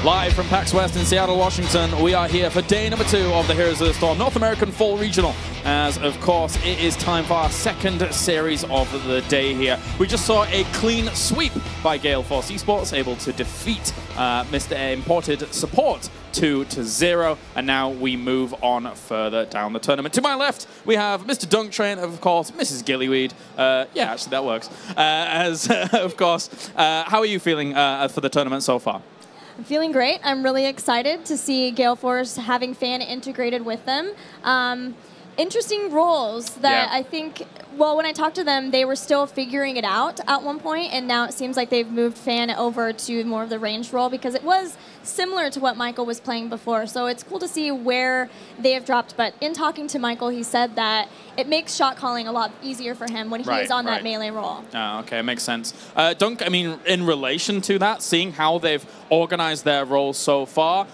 Live from PAX West in Seattle, Washington, we are here for day number 2 of the Heroes of the Storm North American Fall Regional, as of course it is time for our second series of the day here. We just saw a clean sweep by Gale Force Esports, able to defeat Mr. Imported Support 2-0, and now we move on further down the tournament. To my left, we have Mr. Dunk Train, of course, Mrs. Gillyweed. Yeah, actually that works. Of course, how are you feeling for the tournament so far? I'm feeling great. I'm really excited to see Gale Force having fan integrated with them. Interesting roles that I think, well, when I talked to them, they were still figuring it out at one point, and now it seems like they've moved fan over to more of the ranged role because it was similar to what Michael was playing before. So it's cool to see where they have dropped. But in talking to Michael, he said that it makes shot calling a lot easier for him when he is on that melee role. Oh, okay, makes sense. Dunk, I mean, in relation to that, seeing how they've organized their roles so far,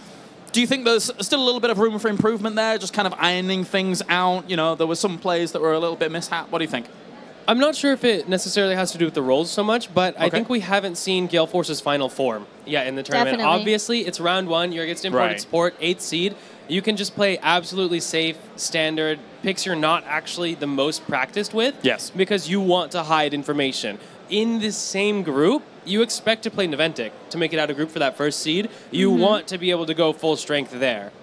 do you think there's still a little bit of room for improvement there, just kind of ironing things out? You know, there were some plays that were a little bit mishap. What do you think? I'm not sure if it necessarily has to do with the roles so much, but I think we haven't seen Gale Force's final form yet in the tournament. Definitely. Obviously, it's round 1. You're against Imported Support, 8th seed. You can just play absolutely safe, standard, picks you're not actually the most practiced with. Yes. Because you want to hide information. In this same group, you expect to play Naventic to make it out of group for that first seed. You want to be able to go full strength there.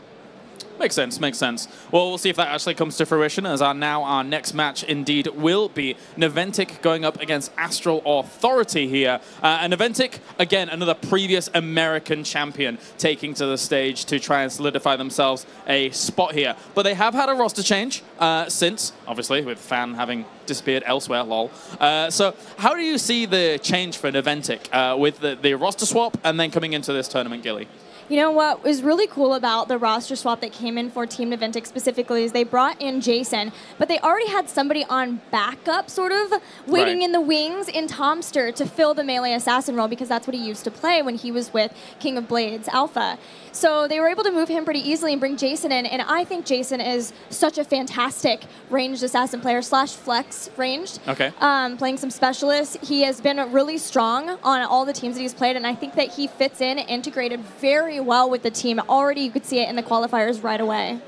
Makes sense, makes sense. Well, we'll see if that actually comes to fruition, as our next match indeed will be Naventic going up against Astral Authority here. And Naventic, again, another previous American champion taking to the stage to try and solidify themselves a spot here. But they have had a roster change since, obviously, with Fan having disappeared elsewhere, lol. So how do you see the change for Naventic with the roster swap and then coming into this tournament, Gilly? You know what was really cool about the roster swap that came in for Team Naventic specifically is they brought in Jason, but they already had somebody on backup, sort of, waiting in the wings in Tomster to fill the melee assassin role because that's what he used to play when he was with King of Blades Alpha. So they were able to move him pretty easily and bring Jason in, and I think Jason is such a fantastic ranged assassin player / flex ranged. Okay. Playing some specialists. He has been really strong on all the teams that he's played, and I think that he fits in, integrated very well with the team. Already you could see it in the qualifiers right away.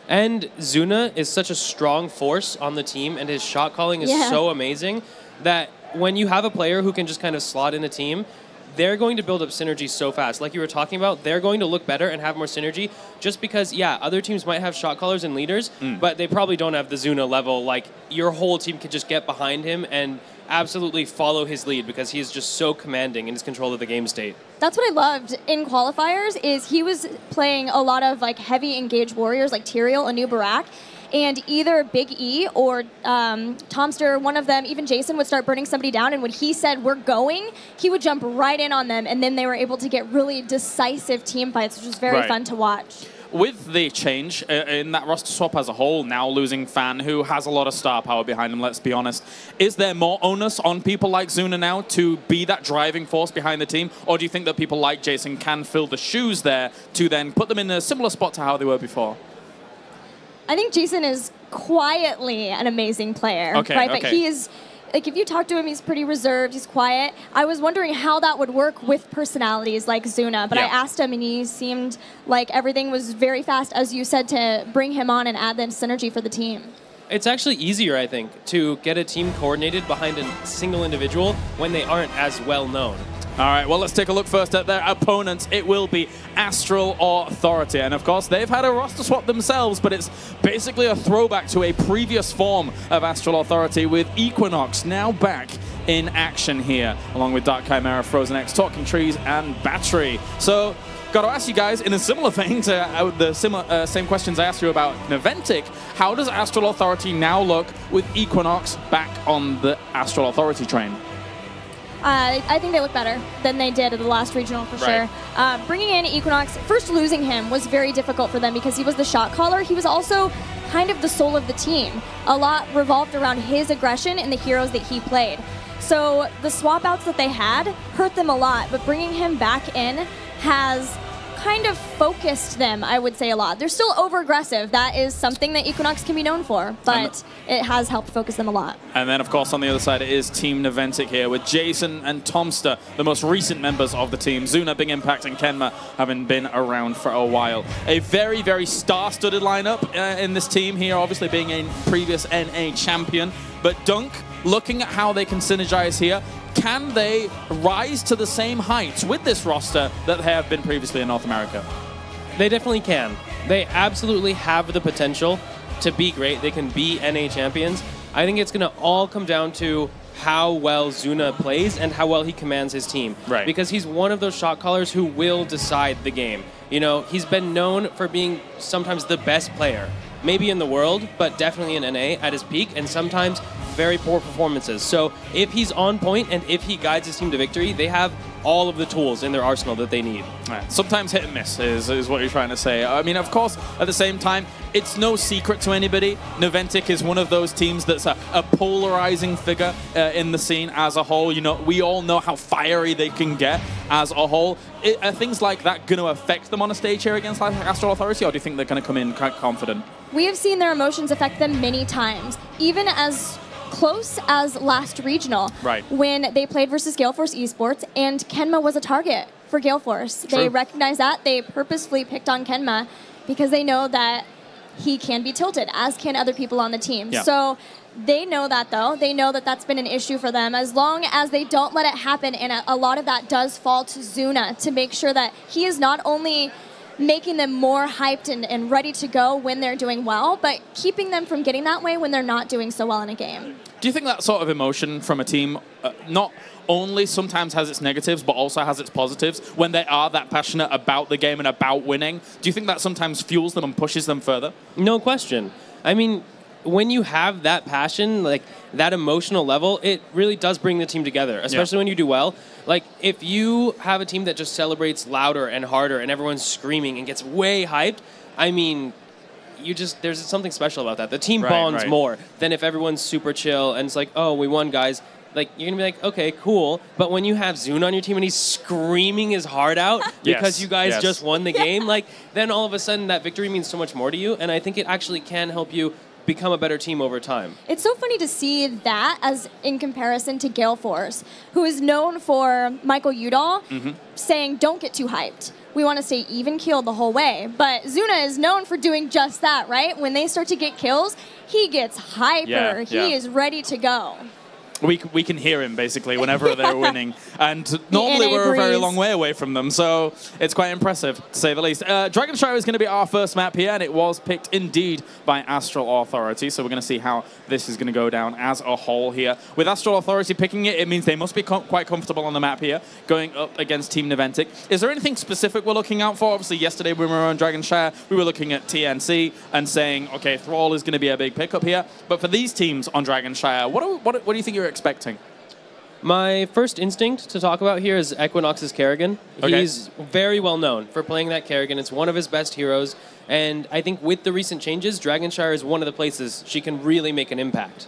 And Zuna is such a strong force on the team, and his shot calling is so amazing that when you have a player who can just kind of slot in a team, they're going to build up synergy so fast. Like you were talking about, they're going to look better and have more synergy just because, yeah, other teams might have shot callers and leaders, but they probably don't have the Zuna level. Like, your whole team could just get behind him and absolutely follow his lead because he is just so commanding in his control of the game state. That's what I loved in qualifiers is he was playing a lot of like heavy engaged warriors like Tyrael, Anu Barak, and either Big E or Tomster, one of them, even Jason, would start burning somebody down, and when he said, we're going, he would jump right in on them, and then they were able to get really decisive team fights, which was very fun to watch. With the change in that roster swap as a whole, now losing Fan, who has a lot of star power behind him, let's be honest, is there more onus on people like Zuna now to be that driving force behind the team, or do you think that people like Jason can fill the shoes there to then put them in a similar spot to how they were before? I think Jason is quietly an amazing player, But he is, like, if you talk to him, he's pretty reserved, he's quiet. I was wondering how that would work with personalities like Zuna, but I asked him and he seemed like everything was very fast, as you said, to bring him on and add that synergy for the team. It's actually easier, I think, to get a team coordinated behind a single individual when they aren't as well known. All right, well, let's take a look first at their opponents. It will be Astral Authority. And, of course, they've had a roster swap themselves, but it's basically a throwback to a previous form of Astral Authority with Equinox now back in action here, along with Dark Chimera, Frozen X, Talking Trees, and Battery. So, got to ask you guys, in a similar vein to the same questions I asked you about Naventic, how does Astral Authority now look with Equinox back on the Astral Authority train? I think they look better than they did at the last regional for sure. Bringing in Equinox, first losing him was very difficult for them because he was the shot caller. He was also kind of the soul of the team. A lot revolved around his aggression and the heroes that he played. So the swap outs that they had hurt them a lot, but bringing him back in has kind of focused them, I would say, a lot. They're still over-aggressive. That is something that Equinox can be known for, but it has helped focus them a lot. And then, of course, on the other side, it is Team Naventic here with Jason and Tomster, the most recent members of the team. Zuna, Big Impact, and Kenma having been around for a while. A very, very star-studded lineup in this team here, obviously being a previous NA champion. But Dunk, looking at how they can synergize here, can they rise to the same heights with this roster that they have been previously in North America? They definitely can. They absolutely have the potential to be great. They can be NA champions. I think it's going to all come down to how well Zuna plays and how well he commands his team. Right. Because he's one of those shot callers who will decide the game. You know, he's been known for being sometimes the best player, maybe in the world, but definitely in NA at his peak, and sometimes very poor performances. So if he's on point and if he guides his team to victory, they have all of the tools in their arsenal that they need. Right. Sometimes hit and miss is what you're trying to say. I mean, of course, at the same time, it's no secret to anybody. Naventic is one of those teams that's a polarizing figure in the scene as a whole. You know, we all know how fiery they can get as a whole. Are things like that going to affect them on a stage here against like Astral Authority, or do you think they're going to come in quite confident? We have seen their emotions affect them many times, even as close as last regional, right, when they played versus Gale Force Esports, and Kenma was a target for Gale Force. True. They recognized that. They purposefully picked on Kenma because they know that he can be tilted, as can other people on the team. Yeah. So they know that, though. They know that that's been an issue for them. As long as they don't let it happen, and a lot of that does fall to Zuna to make sure that he is not only making them more hyped and ready to go when they're doing well, but keeping them from getting that way when they're not doing so well in a game. Do you think that sort of emotion from a team not only sometimes has its negatives, but also has its positives when they are that passionate about the game and about winning? Do you think that sometimes fuels them and pushes them further? No question. I mean, when you have that passion, like that emotional level, it really does bring the team together, especially when you do well. Like, if you have a team that just celebrates louder and harder and everyone's screaming and gets way hyped, I mean, there's something special about that. The team bonds more than if everyone's super chill and it's like, oh, we won, guys. Like, you're going to be like, okay, cool. But when you have Zuna on your team and he's screaming his heart out because you guys just won the game, like, then all of a sudden that victory means so much more to you. And I think it actually can help you become a better team over time. It's so funny to see that as in comparison to Gale Force, who is known for Michael Udall saying, don't get too hyped. We want to stay even keeled the whole way. But Zuna is known for doing just that, right? When they start to get kills, he gets hyper. He is ready to go. We can hear him, basically, whenever they're winning. And normally we're a very long way away from them, so it's quite impressive, to say the least. Dragonshire is going to be our first map here, and it was picked, indeed, by Astral Authority, so we're going to see how this is going to go down as a whole here. With Astral Authority picking it, it means they must be quite comfortable on the map here, going up against Team Naventic. Is there anything specific we're looking out for? Obviously, yesterday when we were on Dragonshire, we were looking at TNC and saying, okay, Thrall is going to be a big pickup here. But for these teams on Dragonshire, what do you think you're expecting? My first instinct to talk about here is Equinox's Kerrigan. Okay. He's very well known for playing that Kerrigan. It's one of his best heroes. And I think with the recent changes, Dragonshire is one of the places she can really make an impact.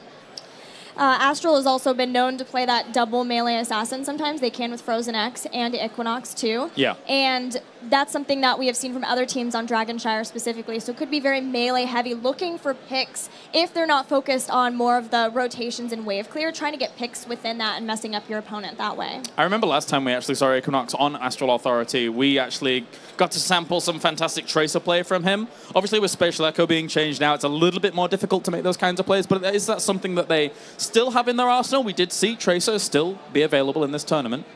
Astral has also been known to play that double melee assassin sometimes. They can with Frozen X and Equinox too. Yeah. And that's something that we have seen from other teams on Dragonshire specifically. So it could be very melee heavy, looking for picks if they're not focused on more of the rotations and wave clear, trying to get picks within that and messing up your opponent that way. I remember last time we actually saw Equinox on Astral Authority, we actually got to sample some fantastic Tracer play from him. Obviously with Spatial Echo being changed now, it's a little bit more difficult to make those kinds of plays, but is that something that they still have in their arsenal? We did see Tracer still be available in this tournament.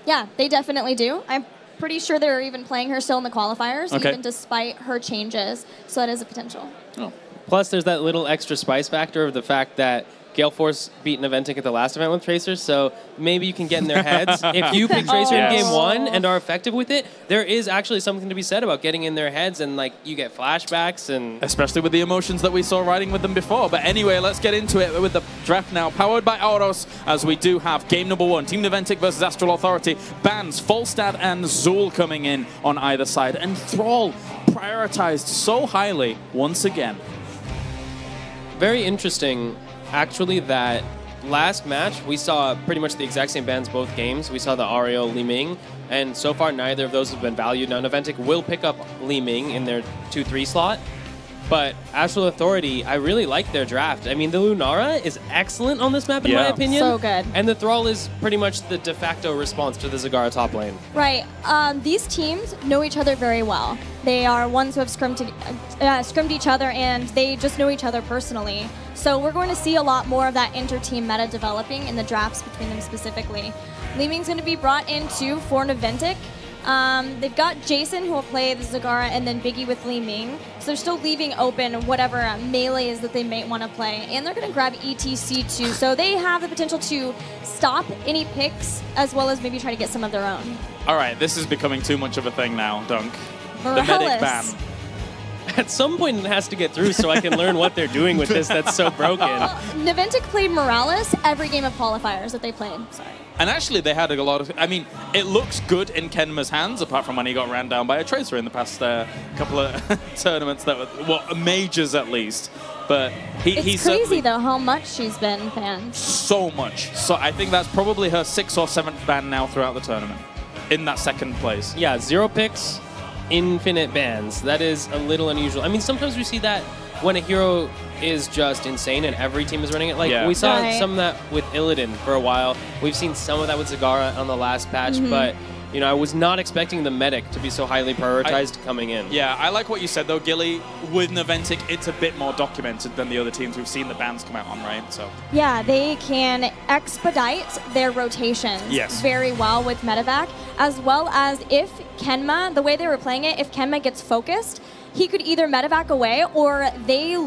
Yeah, they definitely do. I'm pretty sure they're even playing her still in the qualifiers, even despite her changes. So that is a potential. Oh. Plus, there's that little extra spice factor of the fact that Gale Force beat Naventic at the last event with Tracers, so maybe you can get in their heads. If you pick Tracer in game one and are effective with it, there is actually something to be said about getting in their heads, and like you get flashbacks, and especially with the emotions that we saw riding with them before. But anyway, let's get into it with the draft now, powered by HotS, as we do have game number one, Team Naventic versus Astral Authority. Bans, Volstad and Zool coming in on either side, and Thrall prioritized so highly once again. Very interesting, actually, that last match, we saw pretty much the exact same bans both games. We saw the Ariel Li Ming, and so far neither of those have been valued. Now, Naventic will pick up Li Ming in their 2-3 slot, but Astral Authority, I really like their draft. I mean, the Lunara is excellent on this map, in my opinion. So good. And the Thrall is pretty much the de facto response to the Zagara top lane. Right. These teams know each other very well. They are ones who have scrummed each other, and they just know each other personally. So we're going to see a lot more of that inter-team meta developing in the drafts between them specifically. Li Ming's going to be brought into for Naventic. They've got Jason, who will play the Zagara, and then Biggie with Li Ming. So they're still leaving open whatever melees that they might want to play. And they're going to grab ETC too. So they have the potential to stop any picks, as well as maybe try to get some of their own. All right, this is becoming too much of a thing now, Dunk. Morales. The medic ban. At some point, it has to get through so I can learn what they're doing with this that's so broken. Naventic played Morales every game of qualifiers that they played. Sorry. And actually, they had a lot of... I mean, it looks good in Kenma's hands, apart from when he got ran down by a Tracer in the past couple of tournaments that were, well, majors at least. But he's crazy, though, how much she's been banned. So much. So I think that's probably her 6th or 7th ban now throughout the tournament, in that second place. Yeah, 0 picks, infinite bans. That is a little unusual. I mean, sometimes we see that when a hero is just insane and every team is running it. Like, we saw some of that with Illidan for a while. We've seen some of that with Zagara on the last patch, but, you know, I was not expecting the medic to be so highly prioritized coming in. Yeah, I like what you said, though, Gilly. With Naventic, it's a bit more documented than the other teams we've seen the bans come out on, right? So yeah, they can expedite their rotations very well with medevac, as well as if Kenma, the way they were playing it, if Kenma gets focused, he could either medevac away or they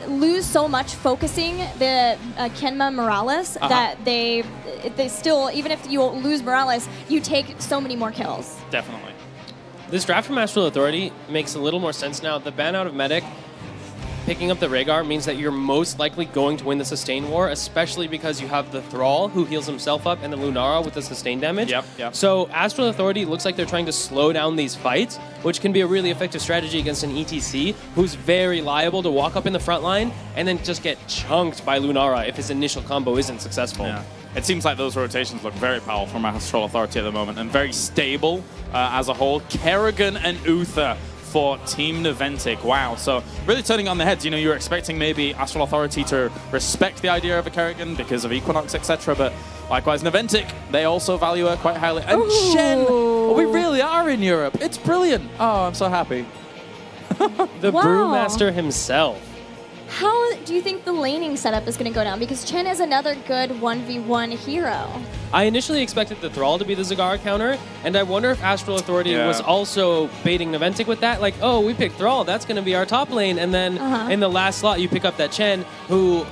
lose so much focusing the Kenma Morales that they still, even if you lose Morales, you take so many more kills. Definitely. This draft from Astral Authority makes a little more sense now. The ban out of Medic, picking up the Rhaegar, means that you're most likely going to win the sustain war, especially because you have the Thrall, who heals himself up, and the Lunara with the sustain damage. Yep. So Astral Authority looks like they're trying to slow down these fights, which can be a really effective strategy against an ETC, who's very liable to walk up in the front line and then just get chunked by Lunara if his initial combo isn't successful. Yeah. It seems like those rotations look very powerful from Astral Authority at the moment and very stable as a whole. Kerrigan and Uther for Team Naventic. Wow. So really turning on the heads. You know, you were expecting maybe Astral Authority to respect the idea of a Kerrigan because of Equinox, etc. But likewise, Naventic, they also value her quite highly. And Shen, we really are in Europe. It's brilliant. Oh, I'm so happy. The Brewmaster himself. How do you think the laning setup is going to go down? Because Chen is another good 1v1 hero. I initially expected the Thrall to be the Zagara counter, and I wonder if Astral Authority was also baiting Naventic with that. Like, oh, we picked Thrall, that's going to be our top lane. And then in the last slot, you pick up that Chen, who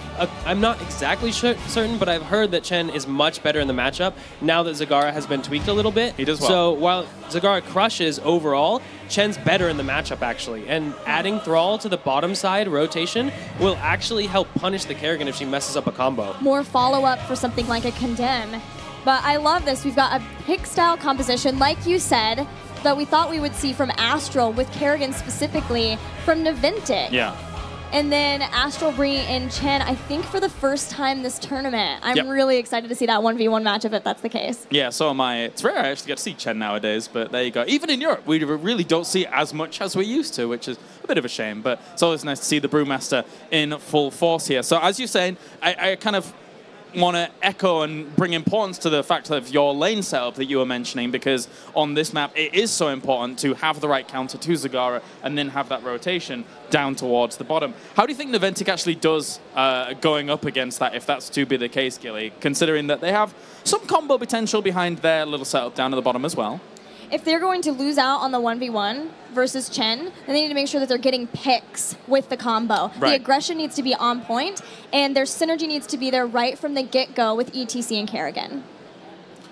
I'm not exactly certain, but I've heard that Chen is much better in the matchup now that Zagara has been tweaked a little bit. He does well. So while Zagara crushes overall, Chen's better in the matchup, actually. And adding Thrall to the bottom side rotation will actually help punish the Kerrigan if she messes up a combo. More follow-up for something like a Condemn. But I love this. We've got a pick-style composition, like you said, that we thought we would see from Astral, with Kerrigan specifically, from Naventic. Yeah. And then Astral bringing in Chen, I think for the first time this tournament. I'm really excited to see that 1v1 matchup if that's the case. Yeah, so am I. It's rare I actually get to see Chen nowadays, but there you go. Even in Europe, we really don't see it as much as we used to, which is a bit of a shame. But it's always nice to see the Brewmaster in full force here. So as you're saying, I kind of want to echo and bring importance to the fact of your lane setup that you were mentioning, because on this map it is so important to have the right counter to Zagara and then have that rotation down towards the bottom. How do you think Naventic actually does going up against that, if that's to be the case, Gilly, considering that they have some combo potential behind their little setup down at the bottom as well? If they're going to lose out on the 1v1 versus Chen, then they need to make sure that they're getting picks with the combo. Right. The aggression needs to be on point, and their synergy needs to be there right from the get-go with ETC and Kerrigan.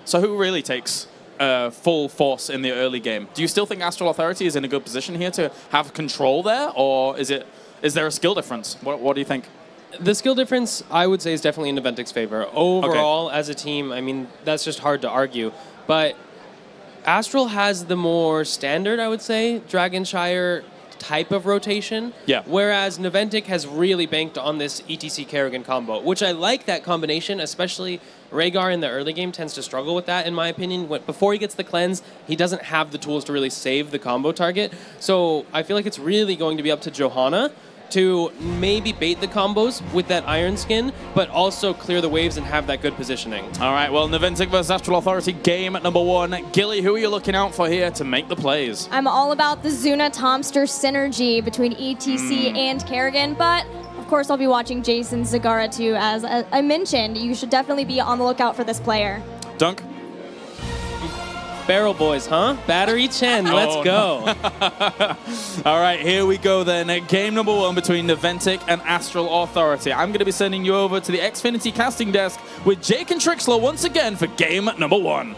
So who really takes full force in the early game? Do you still think Astral Authority is in a good position here to have control there, or is there a skill difference? What do you think? The skill difference, I would say, is definitely in Naventic's favor. Overall, as a team, I mean, that's just hard to argue. But Astral has the more standard, I would say, Dragonshire type of rotation. Yeah. Whereas Naventic has really banked on this ETC Kerrigan combo, which I like that combination, especially Rhaegar in the early game tends to struggle with that, in my opinion. Before he gets the cleanse, he doesn't have the tools to really save the combo target. So I feel like it's really going to be up to Johanna to maybe bait the combos with that Iron Skin, but also clear the waves and have that good positioning. All right, well, Naventic versus Astral Authority, game number 1. Gilly, who are you looking out for here to make the plays? I'm all about the Zuna-Tomster synergy between ETC and Kerrigan, but of course I'll be watching Jason Zagara too. As I mentioned, you should definitely be on the lookout for this player. Dunk? Barrel Boys, huh? Battery Chen, let's go. All right, here we go then. Game number 1 between Naventic and Astral Authority. I'm going to be sending you over to the Xfinity casting desk with Jake and Trixler once again for game number 1.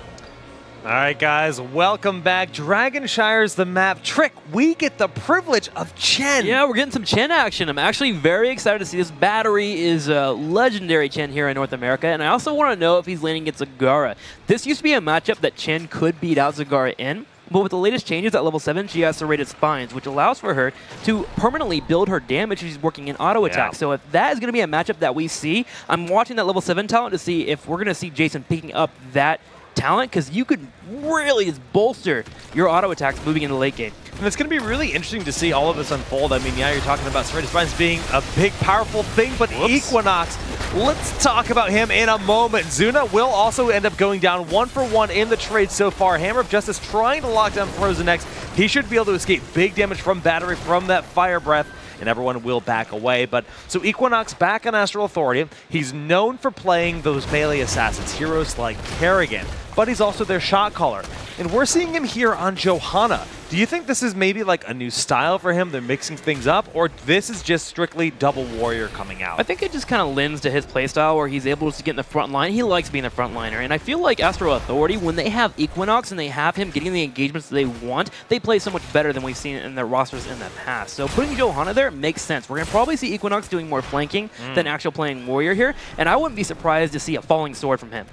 All right, guys, welcome back. Dragonshire's the map. Trick, we get the privilege of Chen. Yeah, we're getting some Chen action. I'm actually very excited to see this. Battery is a legendary Chen here in North America, and I also want to know if he's landing against Zagara. This used to be a matchup that Chen could beat out Zagara in, but with the latest changes at level 7, she has serrated spines, which allows for her to permanently build her damage if she's working in auto attack. Yeah. So if that is going to be a matchup that we see, I'm watching that level 7 talent to see if we're going to see Jason picking up that talent, because you could really just bolster your auto attacks moving into the late game. And it's going to be really interesting to see all of this unfold. I mean, yeah, you're talking about serrated spines being a big, powerful thing, but Equinox, let's talk about him in a moment. Zuna will also end up going down 1-for-1 in the trade so far. Hammer of Justice trying to lock down Frozen X. He should be able to escape big damage from Battery from that Fire Breath, and everyone will back away. But so Equinox back on Astral Authority. He's known for playing those melee assassins, heroes like Kerrigan, but he's also their shot caller. And we're seeing him here on Johanna. Do you think this is maybe like a new style for him? They're mixing things up, or this is just strictly double warrior coming out? I think it just kind of lends to his playstyle where he's able to get in the front line. He likes being the front liner, and I feel like Astral Authority, when they have Equinox and they have him getting the engagements that they want, they play so much better than we've seen in their rosters in the past. So putting Johanna there makes sense. We're going to probably see Equinox doing more flanking than actual playing warrior here, and I wouldn't be surprised to see a falling sword from him.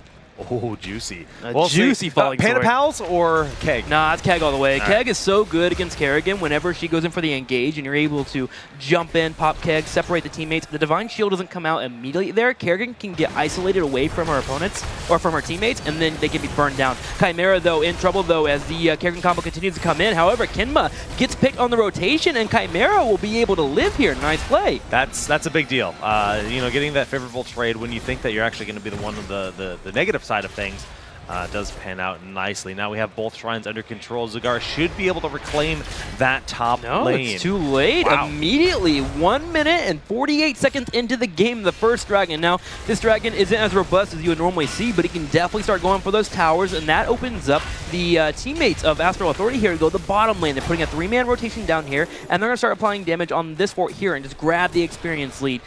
Oh, juicy. Juicy falling sword. Panda Pals or Keg? Nah, it's Keg all the way. All Keg right. is so good against Kerrigan whenever she goes in for the engage and you're able to jump in, pop Keg, separate the teammates. The Divine Shield doesn't come out immediately there. Kerrigan can get isolated away from her opponents or from her teammates, and then they can be burned down. Chimera, though, in trouble, though, as the Kerrigan combo continues to come in. However, Kinma gets picked on the rotation, and Chimera will be able to live here. Nice play. That's a big deal. You know, getting that favorable trade when you think that you're actually going to be the one on the negative side of things. Does pan out nicely. Now we have both shrines under control. Zagara should be able to reclaim that top lane. No, it's too late. Wow. Immediately, 1 minute and 48 seconds into the game, the first dragon. Now, this dragon isn't as robust as you would normally see, but he can definitely start going for those towers, and that opens up the teammates of Astral Authority here to go to the bottom lane. They're putting a 3-man rotation down here, and they're going to start applying damage on this fort here and just grab the experience lead.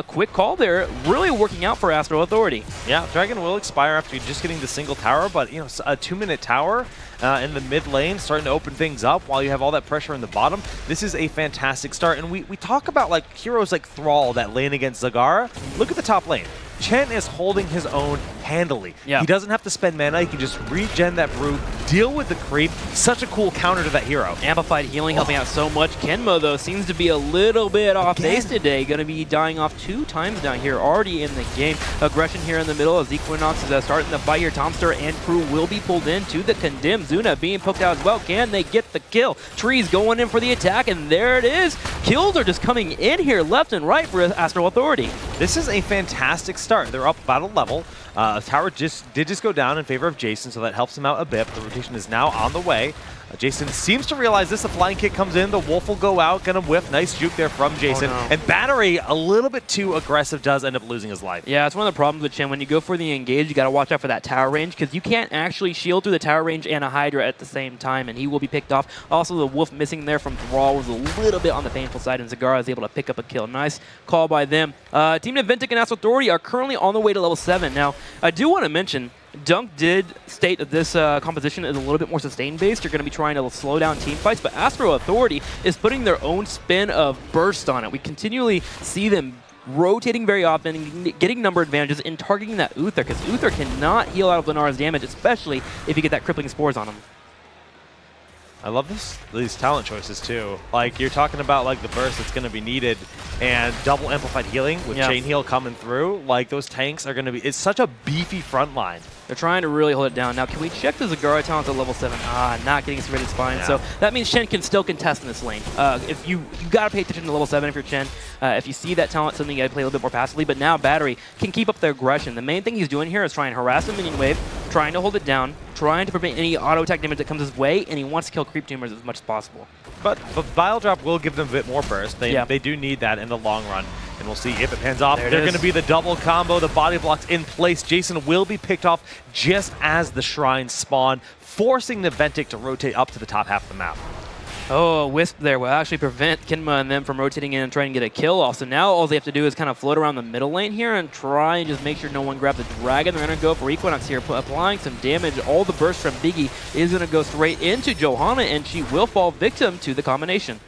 Quick call there, really working out for Astral Authority. Yeah, dragon will expire after just getting the single tower, but you know, a 2-minute tower in the mid lane starting to open things up while you have all that pressure in the bottom. This is a fantastic start, and we talk about like heroes like Thrall that lane against Zagara. Look at the top lane. Chen is holding his own handily. Yeah. He doesn't have to spend mana. He can just regen that brute, deal with the creep. Such a cool counter to that hero. Amplified healing helping out so much. Kenmo, though, seems to be a little bit off base today. Going to be dying off 2 times down here already in the game. Aggression here in the middle as Equinox is starting the fight here. Tomster and crew will be pulled into the condemned. Zuna being poked out as well. Can they get the kill? Trees going in for the attack, and there it is. Kills are just coming in here left and right for Astral Authority. This is a fantastic start. They're up about a level. Tower did just go down in favor of Jason, so that helps him out a bit. The rotation is now on the way. Jason seems to realize this. The flying kick comes in. The wolf will go out. Gonna whiff. Nice juke there from Jason. Oh, no. And Battery, a little bit too aggressive, does end up losing his life. Yeah, it's one of the problems with Chen. When you go for the engage, you got to watch out for that tower range because you can't actually shield through the tower range and a Hydra at the same time, and he will be picked off. Also, the wolf missing there from Thrall was a little bit on the painful side, and Zagara is able to pick up a kill. Nice call by them. Team Naventic and Astral Authority are currently on the way to level 7. Now, I do want to mention, Dunk did state that this composition is a little bit more sustained-based. You're going to be trying to slow down team fights, but Astral Authority is putting their own spin of burst on it. We continually see them rotating very often, getting number advantages, and targeting that Uther, because Uther cannot heal out of Lunara's damage, especially if you get that crippling spores on him. I love these talent choices too. Like, you're talking about like the burst that's going to be needed and double amplified healing with chain heal coming through. Like, those tanks are going to be, it's such a beefy front line. They're trying to really hold it down. Now, can we check the Zagara talent at level 7? Not getting Serrated Spine. Yeah. So that means Chen can still contest in this lane. If you got to pay attention to level 7 if you're Chen. If you see that talent, something you got to play a little bit more passively. But now Battery can keep up their aggression. The main thing he's doing here is trying to harass the minion wave, trying to hold it down, trying to prevent any auto attack damage that comes his way, and he wants to kill creep tumors as much as possible. But Bile Drop will give them a bit more burst. They do need that in the long run. And we'll see if it pans off. They're going to be the double combo. The body block's in place. Jason will be picked off just as the shrines spawn, forcing Naventic to rotate up to the top half of the map. Oh, Wisp there will actually prevent Kinma and them from rotating in and trying to get a kill. Also, now all they have to do is kind of float around the middle lane here and try and just make sure no one grabs the Dragon. They're going to go for Equinox here, applying some damage. All the burst from Biggie is going to go straight into Johanna, and she will fall victim to the combination.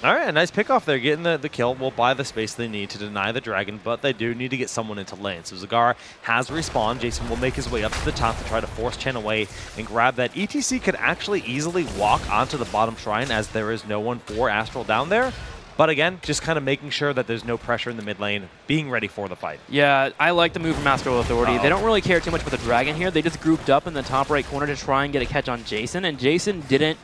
All right, a nice pick off there. Getting the kill will buy the space they need to deny the Dragon, but they do need to get someone into lane. So Zagara has respawned. Jason will make his way up to the top to try to force Chen away and grab that. ETC could actually easily walk onto the bottom shrine as there is no one for Astral down there. But again, just kind of making sure that there's no pressure in the mid lane, being ready for the fight. Yeah, I like the move from Astral Authority. They don't really care too much about the Dragon here. They just grouped up in the top right corner to try and get a catch on Jason, and Jason didn't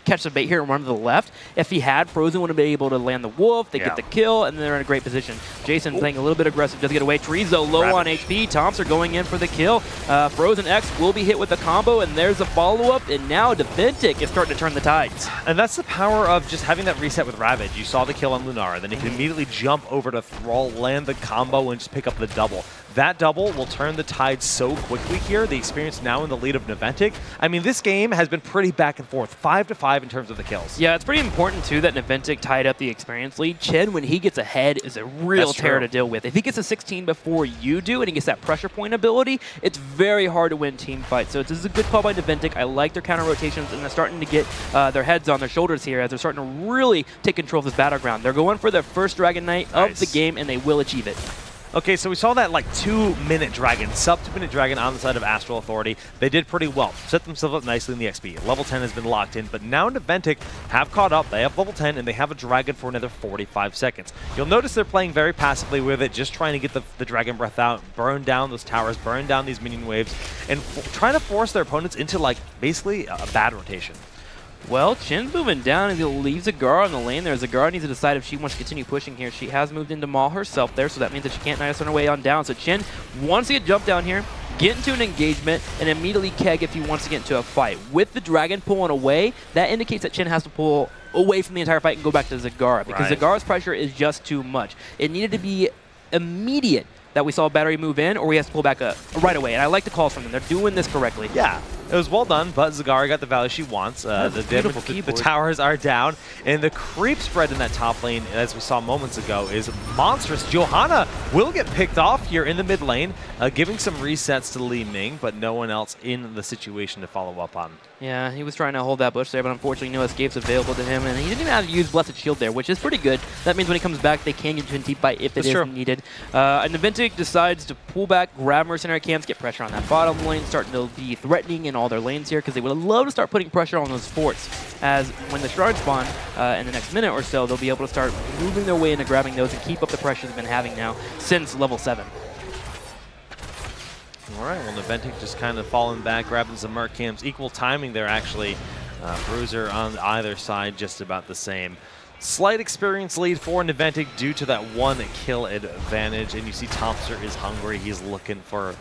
catch the bait here and run to the left. If he had, Frozen would have been able to land the wolf, they get the kill, and they're in a great position. Jason playing a little bit aggressive, does get away. Trezo low on HP, Tomps are going in for the kill. Frozen X will be hit with a combo, and there's a follow-up, and now Naventic is starting to turn the tides. And that's the power of just having that reset with Ravage. You saw the kill on Lunara, then he can immediately jump over to Thrall, land the combo, and just pick up the double. That double will turn the tide so quickly here. The experience now in the lead of Naventic. I mean, this game has been pretty back and forth, 5-5 in terms of the kills. Yeah, it's pretty important, too, that Naventic tied up the experience lead. Chen, when he gets ahead, is a real terror to deal with. If he gets a 16 before you do and he gets that pressure point ability, it's very hard to win team fights. So this is a good call by Naventic. I like their counter rotations, and they're starting to get their heads on their shoulders here as they're starting to really take control of this battleground. They're going for their first Dragon Knight of the game, and they will achieve it. Okay, so we saw that like 2-minute Dragon, sub-2-minute Dragon on the side of Astral Authority. They did pretty well, set themselves up nicely in the XP. Level 10 has been locked in, but now Naventic have caught up. They have level 10, and they have a Dragon for another 45 seconds. You'll notice they're playing very passively with it, just trying to get the Dragon Breath out, burn down those towers, burn down these minion waves, and trying to force their opponents into like basically a bad rotation. Well, Chen's moving down and he'll leave Zagara in the lane there. Zagara needs to decide if she wants to continue pushing here. She has moved into Maul herself there, so that means that she can't nice on her way on down. So Chen wants to get jumped down here, get into an engagement, and immediately keg if he wants to get into a fight. With the Dragon pulling away, that indicates that Chen has to pull away from the entire fight and go back to Zagara, because Zagara's pressure is just too much. It needed to be immediate that we saw a Battery move in, or he has to pull back right away. And I like the calls from them. They're doing this correctly. Yeah. It was well done, but Zagara got the value she wants. The towers are down, and the creep spread in that top lane, as we saw moments ago, is monstrous. Johanna will get picked off here in the mid lane, giving some resets to Li Ming, but no one else in the situation to follow up on. Yeah, he was trying to hold that bush there, but unfortunately no escapes available to him, and he didn't even have to use Blessed Shield there, which is pretty good. That means when he comes back, they can get into a deep fight if it is needed. And Naventic decides to pull back, grab mercenary camps, get pressure on that bottom lane, starting to be threatening in all their lanes here, because they would love to start putting pressure on those forts, as when the shrines spawn in the next minute or so, they'll be able to start moving their way into grabbing those and keep up the pressure they've been having now since level 7. All right, well, Naventic just kind of falling back, grabbing some merc camps. Equal timing there, actually. Bruiser on either side, just about the same. Slight experience lead for Naventic due to that one kill advantage, and you see Thompson is hungry. He's looking for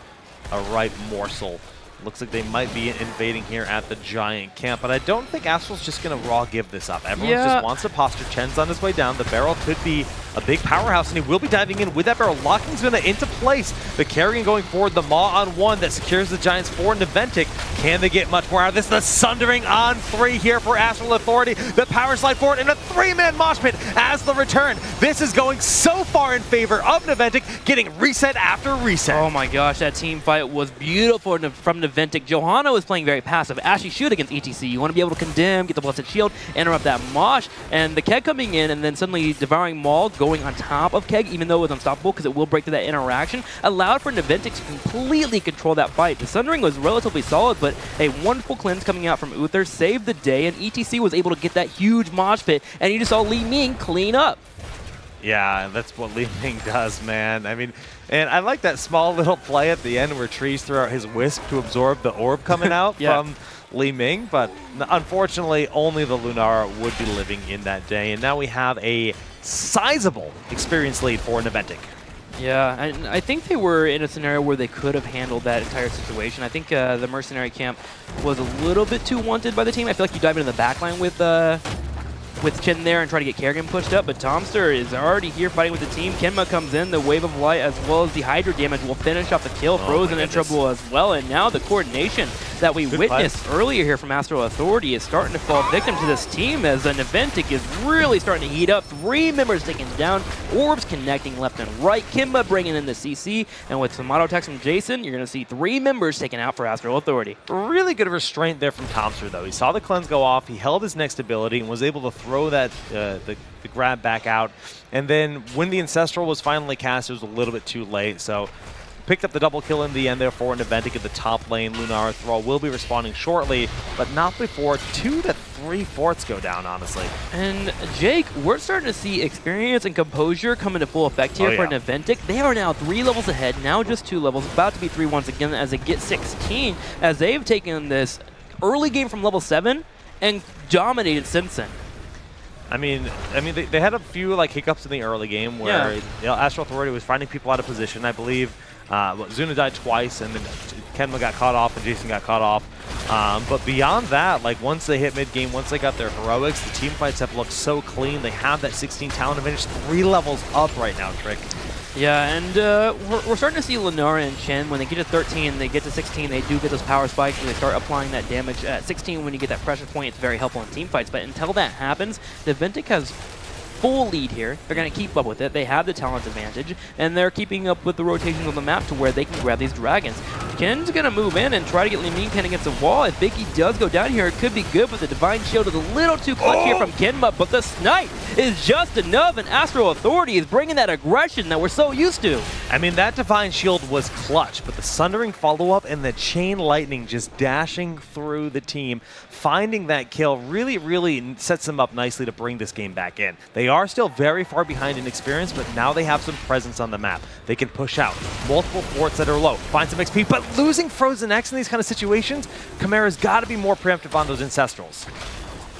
a right morsel. Looks like they might be invading here at the giant camp, but I don't think Astral's just going to raw give this up. Everyone just wants to posture. Chen's on his way down. The barrel could be a big powerhouse, and he will be diving in with that barrel, locking Zuna into place. The carrying going forward, the Maw on 1 that secures the Giants for Naventic. Can they get much more out of this? The Sundering on 3 here for Astral Authority. The power slide forward in a 3-man mosh pit as the return. This is going so far in favor of Naventic, getting reset after reset. Oh my gosh, that team fight was beautiful from Naventic. Johanna was playing very passive. Ashley shoot against ETC. You want to be able to condemn, get the Blessed Shield, interrupt that mosh, and the keg coming in and then suddenly devouring Maul, going on top of Keg, even though it was unstoppable because it will break through that interaction, allowed for Naventic to completely control that fight. The Sundering was relatively solid, but a wonderful cleanse coming out from Uther saved the day, and ETC was able to get that huge mosh pit, and you just saw Li Ming clean up. Yeah, that's what Li Ming does, man. I mean, and I like that small little play at the end where Trees threw out his Wisp to absorb the orb coming out from Li Ming, but unfortunately only the Lunara would be living in that day, and now we have a sizable experience lead for Naventic. Yeah, and I think they were in a scenario where they could have handled that entire situation. I think the Mercenary camp was a little bit too wanted by the team. I feel like you dive into the backline with Chen there and try to get Kerrigan pushed up, but Tomster is already here fighting with the team. Kenma comes in, the Wave of Light as well as the Hydra damage will finish off the kill. Frozen in trouble as well, and now the coordination that we witnessed earlier here from Astral Authority is starting to fall victim to this team as Naventic is really starting to heat up. 3 members taken down, orbs connecting left and right. Kimba bringing in the CC, and with some auto attacks from Jason, you're going to see 3 members taken out for Astral Authority. Really good restraint there from Tomster, though. He saw the cleanse go off, he held his next ability, and was able to throw that the grab back out. And then when the Ancestral was finally cast, it was a little bit too late, so picked up the double kill in the end there for Naventic at the top lane. Lunara Thrall will be responding shortly, but not before 2 to 3 forts go down, honestly. And Jake, we're starting to see experience and composure come into full effect here for Naventic. They are now 3 levels ahead, now just 2 levels, about to be 3 once again as they get 16, as they've taken this early game from level 7 and dominated since then. I mean, they had a few like hiccups in the early game where you know, Astral Authority was finding people out of position. I believe Zuna died twice, and then Kenma got caught off, and Jason got caught off. But beyond that, like once they hit mid game, once they got their heroics, the team fights have looked so clean. They have that 16 talent advantage, 3 levels up right now, Trick. Yeah, and we're starting to see Lunara and Chen, when they get to 13, they get to 16, they do get those power spikes, and they start applying that damage. At 16, when you get that pressure point, it's very helpful in team fights, but until that happens, Naventic has full lead here. They're going to keep up with it. They have the talent advantage, and they're keeping up with the rotations on the map to where they can grab these dragons. Ken's going to move in and try to get Li Ming pinned against the wall. If Biggie does go down here, it could be good, but the Divine Shield is a little too clutch here from Kenma, but the snipe is just enough, and Astral Authority is bringing that aggression that we're so used to. I mean, that Divine Shield was clutch, but the Sundering follow-up and the Chain Lightning just dashing through the team, finding that kill really, really sets them up nicely to bring this game back in. They are still very far behind in experience, but now they have some presence on the map. They can push out multiple forts that are low, find some XP, but losing Frozen X in these kind of situations, Chimera's got to be more preemptive on those Ancestrals.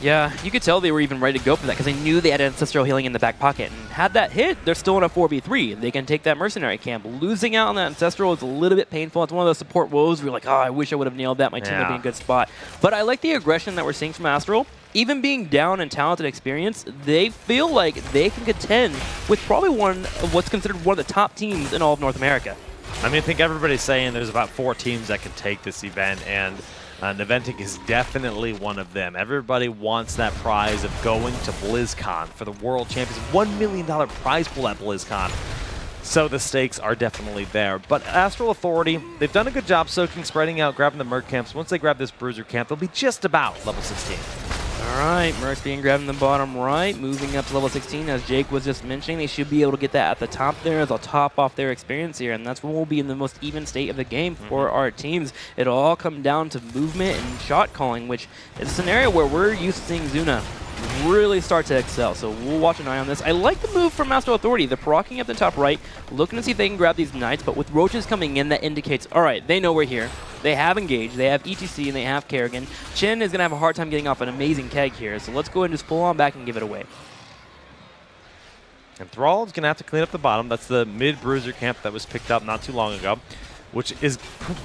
Yeah, you could tell they were even ready to go for that because they knew they had Ancestral healing in the back pocket. And had that hit, they're still in a 4v3. They can take that Mercenary camp. Losing out on that Ancestral is a little bit painful. It's one of those support woes where you're like, oh, I wish I would have nailed that. My team would be in a good spot. But I like the aggression that we're seeing from Astral. Even being down in talented experience, they feel like they can contend with probably one of what's considered one of the top teams in all of North America. I mean, I think everybody's saying there's about 4 teams that can take this event, and Naventic is definitely one of them. Everybody wants that prize of going to BlizzCon for the World Champions. $1 million prize pool at BlizzCon. So the stakes are definitely there. But Astral Authority, they've done a good job soaking, spreading out, grabbing the Merc camps. Once they grab this Bruiser camp, they'll be just about level 16. All right, Mercs being grabbed in the bottom right, moving up to level 16, as Jake was just mentioning. They should be able to get that at the top there as they'll top off their experience here, and that's when we'll be in the most even state of the game for our teams. It'll all come down to movement and shot calling, which is a scenario where we're used to seeing Zuna really start to excel, so we'll watch an eye on this. I like the move from Astral Authority. They're procking up the top right, looking to see if they can grab these Knights, but with Roaches coming in, that indicates, all right, they know we're here. They have engaged, they have ETC, and they have Kerrigan. Chen is going to have a hard time getting off an amazing keg here, so let's go ahead and just pull on back and give it away. And Thrall is going to have to clean up the bottom. That's the mid-Bruiser camp that was picked up not too long ago, which is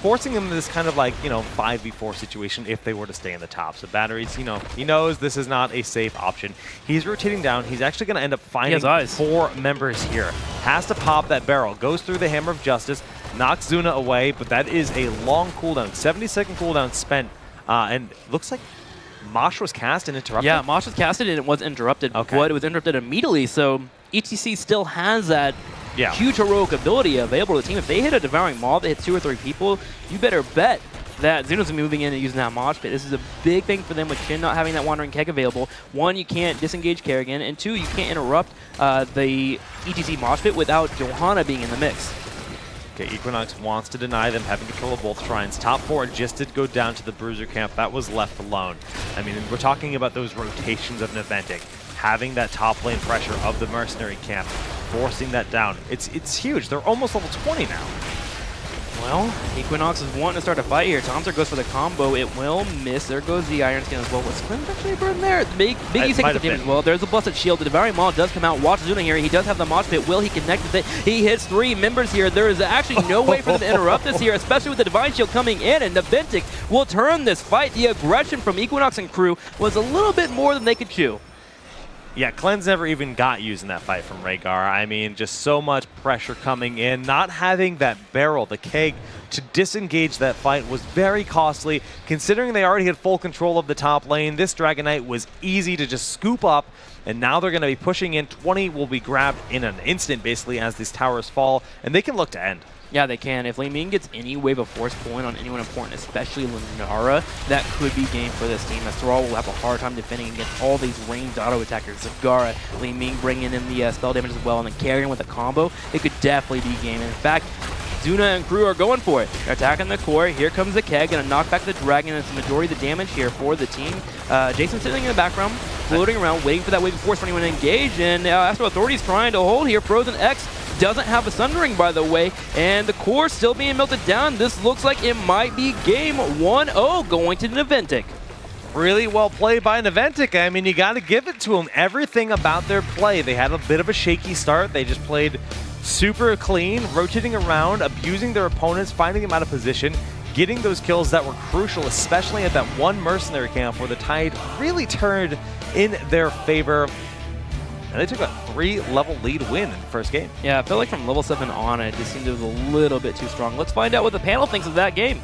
forcing them into this kind of like, 5v4 situation if they were to stay in the top. So Batteries, he knows this is not a safe option. He's rotating down. He's actually going to end up finding 4 members here. Has to pop that barrel. Goes through the Hammer of Justice, knocks Zuna away, but that is a long cooldown. 70-second cooldown spent, and looks like Mosh was cast and interrupted? Yeah, Mosh was casted and it was interrupted, but it was interrupted immediately, so ETC still has that huge heroic ability available to the team. If they hit a Devouring Maw that hits 2 or 3 people, you better bet that Zuna's moving in and using that mosh pit. This is a big thing for them with Chin not having that Wandering Keg available. One, you can't disengage Kerrigan, and two, you can't interrupt the ETC mosh pit without Johanna being in the mix. Okay, Equinox wants to deny them having control of both shrines. Top 4 just did go down to the Bruiser camp. That was left alone. I mean, we're talking about those rotations of Naventic, having that top lane pressure of the Mercenary camp, forcing that down. It's huge. They're almost level 20 now. Well, Equinox is wanting to start a fight here. Tomzer goes for the combo. It will miss. There goes the Iron Skin as well. Was Clinton actually burned there? Biggie takes the damage as well. There's a Blessed Shield. The Devouring Maw does come out. Watch Zuna here. He does have the Mosh Pit. Will he connect with it? He hits 3 members here. There is actually no way for them to interrupt this here, especially with the Divine Shield coming in, and Naventic will turn this fight. The aggression from Equinox and crew was a little bit more than they could chew. Yeah, Cleanse never even got used in that fight from Rhaegar. I mean, just so much pressure coming in. Not having that barrel, the keg, to disengage that fight was very costly. Considering they already had full control of the top lane, this Dragon Knight was easy to just scoop up, and now they're going to be pushing in. 20 will be grabbed in an instant, basically, as these towers fall, and they can look to end. Yeah, they can. If Li Ming gets any wave of force pulling on anyone important, especially Lunara, that could be game for this team. As Thrall will have a hard time defending against all these ranged auto attackers. Zagara, Li Ming bringing in the spell damage as well, and then carrying with a combo, it could definitely be game. And in fact, Zuna and crew are going for it. They're attacking the core. Here comes the keg, gonna knock back the dragon. It's the majority of the damage here for the team. Jason sitting in the background, floating around, waiting for that wave of force for anyone to engage. And Astral Authority's trying to hold here. Frozen X doesn't have a Sundering, by the way, and the core still being melted down. This looks like it might be game 1-0 going to Naventic. Really well played by Naventic. I mean, you got to give it to them. Everything about their play. They had a bit of a shaky start. They just played super clean, rotating around, abusing their opponents, finding them out of position, getting those kills that were crucial, especially at that one Mercenary camp where the tide really turned in their favor. And they took a 3-level lead win in the first game. Yeah, I feel like from level 7 on, it just seemed it was a little bit too strong. Let's find out what the panel thinks of that game.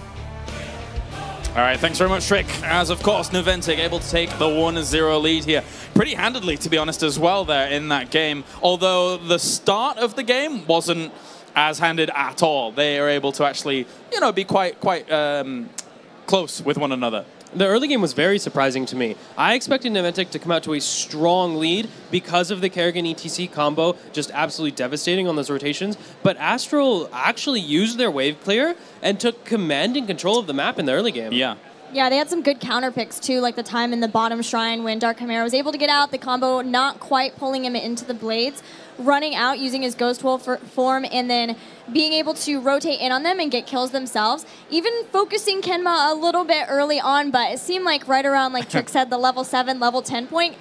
All right, thanks very much, Trick. As, of course, Naventic able to take the 1-0 lead here. Pretty handedly, to be honest, as well there in that game. Although the start of the game wasn't as handed at all. They are able to actually, you know, be quite close with one another. The early game was very surprising to me. I expected Naventic to come out to a strong lead because of the Kerrigan ETC combo, just absolutely devastating on those rotations. But Astral actually used their wave clear and took command and control of the map in the early game. Yeah. Yeah, they had some good counter picks too, like the time in the bottom shrine when Dark Chimera was able to get out, the combo not quite pulling him into the blades, running out using his Ghost Wolf form, and then being able to rotate in on them and get kills themselves. Even focusing Kenma a little bit early on, but it seemed like right around, like Trick said, the level 7, level 10 point,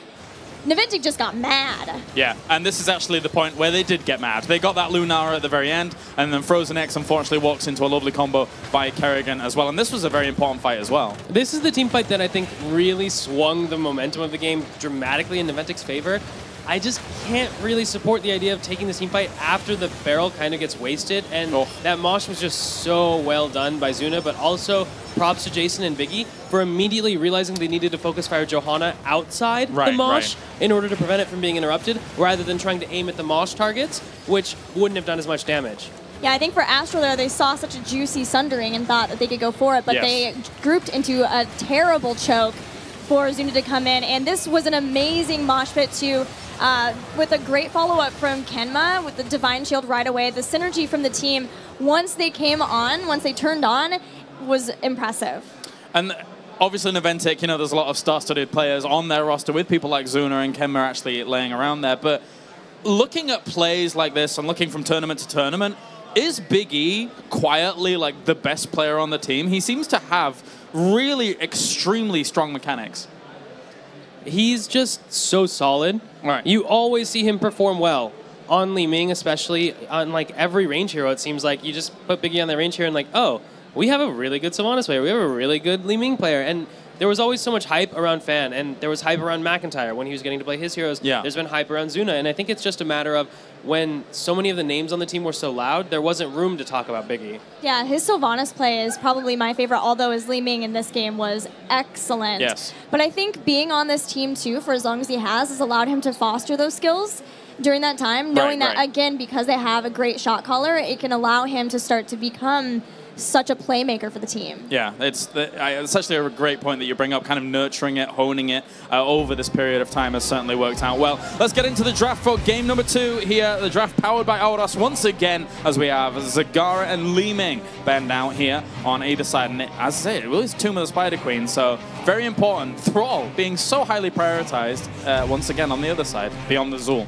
Naventic just got mad. Yeah, and this is actually the point where they did get mad. They got that Lunara at the very end, and then Frozen X unfortunately walks into a lovely combo by Kerrigan as well, and this was a very important fight as well. This is the team fight that I think really swung the momentum of the game dramatically in Naventic's favor. I just can't really support the idea of taking this team fight after the barrel kind of gets wasted, and that mosh was just so well done by Zuna, but also props to Jason and Biggie for immediately realizing they needed to focus fire Johanna outside the mosh in order to prevent it from being interrupted, rather than trying to aim at the mosh targets, which wouldn't have done as much damage. Yeah, I think for Astral there, they saw such a juicy Sundering and thought that they could go for it, but they grouped into a terrible choke for Zuna to come in, and this was an amazing mosh pit too. With a great follow-up from Kenma with the Divine Shield right away. The synergy from the team, once they came on, once they turned on, was impressive. And obviously Naventic, you know, there's a lot of star-studded players on their roster with people like Zuna and Kenma actually laying around there. But looking at plays like this and looking from tournament to tournament, is Big E quietly like the best player on the team? He seems to have really extremely strong mechanics. He's just so solid. Right. You always see him perform well. On Li Ming, especially, on like every range hero, it seems like you just put Biggie on the range hero and like, oh, we have a really good Sylvanas player. We have a really good Li Ming player. And there was always so much hype around Fan, and there was hype around McIntyre when he was getting to play his heroes. Yeah. There's been hype around Zuna, and I think it's just a matter of when so many of the names on the team were so loud, there wasn't room to talk about Biggie. Yeah, his Sylvanas play is probably my favorite, although his Li Ming in this game was excellent. Yes. But I think being on this team, too, for as long as he has allowed him to foster those skills during that time, knowing that, again, because they have a great shot caller, it can allow him to start to become such a playmaker for the team. Yeah, it's actually a great point that you bring up. Kind of nurturing it, honing it over this period of time has certainly worked out well. Let's get into the draft for game number 2 here. The draft powered by HotS once again, as we have Zagara and Li Ming bend out here on either side. And as I say, it really is Tomb of the Spider Queen, so very important. Thrall being so highly prioritized once again on the other side, beyond the Zul.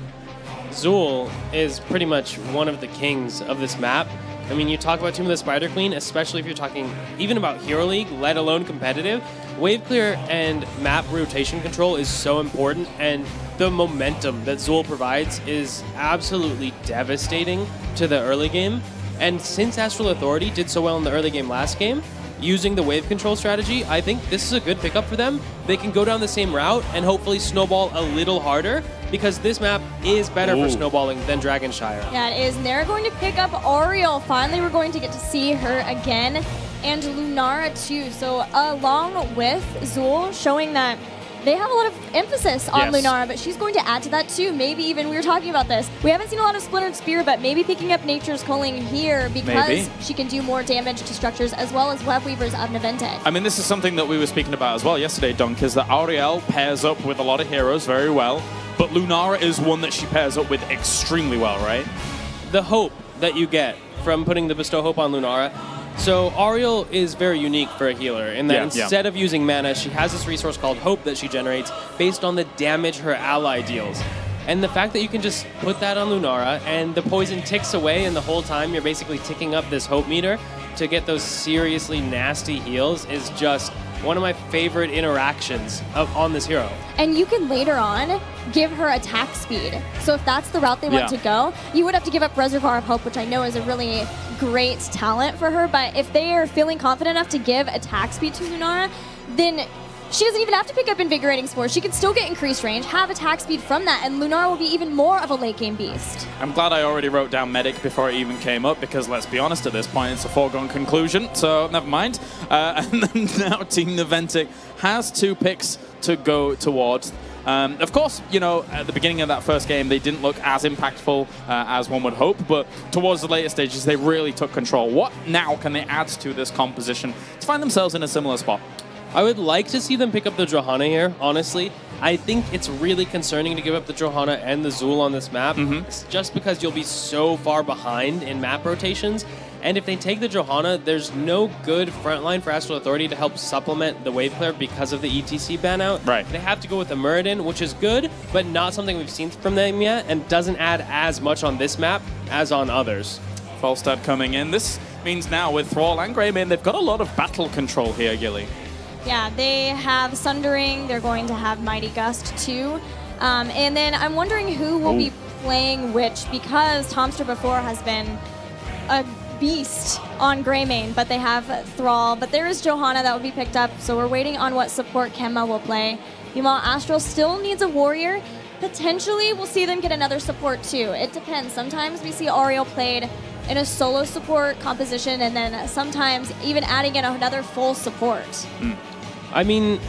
Zul is pretty much one of the kings of this map. I mean, you talk about Tomb of the Spider Queen, especially if you're talking even about Hero League, let alone competitive. Wave clear and map rotation control is so important, and the momentum that Zul provides is absolutely devastating to the early game. And since Astral Authority did so well in the early game last game, using the wave control strategy, I think this is a good pickup for them. They can go down the same route and hopefully snowball a little harder, because this map is better for snowballing than Dragonshire. Yeah, it is. And they're going to pick up Ariel. Finally, we're going to get to see her again. And Lunara, too. So along with Zul, showing that they have a lot of emphasis on Lunara, but she's going to add to that, too. Maybe even, we were talking about this, we haven't seen a lot of Splintered Spear, but maybe picking up Nature's Calling here because she can do more damage to structures, as well as Web Weavers of Naventic. I mean, this is something that we were speaking about as well yesterday, Dunk, is that Ariel pairs up with a lot of heroes very well, but Lunara is one that she pairs up with extremely well, right? The hope that you get from putting the Bestow Hope on Lunara. So Ariel is very unique for a healer in that instead of using mana, she has this resource called Hope that she generates based on the damage her ally deals. And the fact that you can just put that on Lunara and the poison ticks away, and the whole time you're basically ticking up this Hope meter to get those seriously nasty heals is just one of my favorite interactions on this hero. And you can later on give her attack speed. So if that's the route they want to go, you would have to give up Reservoir of Hope, which I know is a really great talent for her. But if they are feeling confident enough to give attack speed to Lunara, then she doesn't even have to pick up Invigorating Spores. She can still get increased range, have attack speed from that, and Lunara will be even more of a late game beast. I'm glad I already wrote down Medic before it even came up, because let's be honest, at this point it's a foregone conclusion, so never mind. And then now Team Naventic has 2 picks to go towards. Of course, you know, at the beginning of that first game, they didn't look as impactful as one would hope, but towards the later stages, they really took control. What now can they add to this composition to find themselves in a similar spot? I would like to see them pick up the Johanna here, honestly. I think it's really concerning to give up the Johanna and the Zul on this map, just because you'll be so far behind in map rotations. And if they take the Johanna, there's no good frontline for Astral Authority to help supplement the wave clear because of the ETC ban out. Right. They have to go with the Muradin, which is good, but not something we've seen from them yet, and doesn't add as much on this map as on others. Falstad coming in. This means now with Thrall and Greymane, they've got a lot of battle control here, Gilly. Yeah, they have Sundering. They're going to have Mighty Gust too. And then I'm wondering who will be playing which, because Tomster before has been a beast on Greymane, but they have Thrall. But there is Johanna that will be picked up, so we're waiting on what support Kemba will play. Meanwhile, Astral still needs a warrior. Potentially, we'll see them get another support too. It depends. Sometimes we see Ariel played in a solo support composition, and then sometimes even adding in another full support. I mean,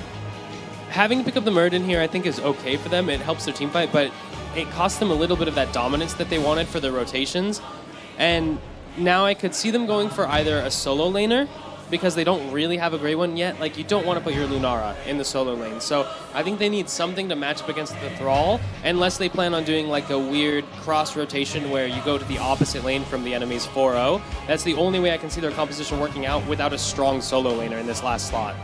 having to pick up the Muradin here I think is okay for them. It helps their team fight, but it costs them a little bit of that dominance that they wanted for the rotations. And now I could see them going for either a solo laner, because they don't really have a great one yet. Like, you don't want to put your Lunara in the solo lane. So I think they need something to match up against the Thrall, unless they plan on doing like a weird cross rotation where you go to the opposite lane from the enemy's 4-0. That's the only way I can see their composition working out without a strong solo laner in this last slot.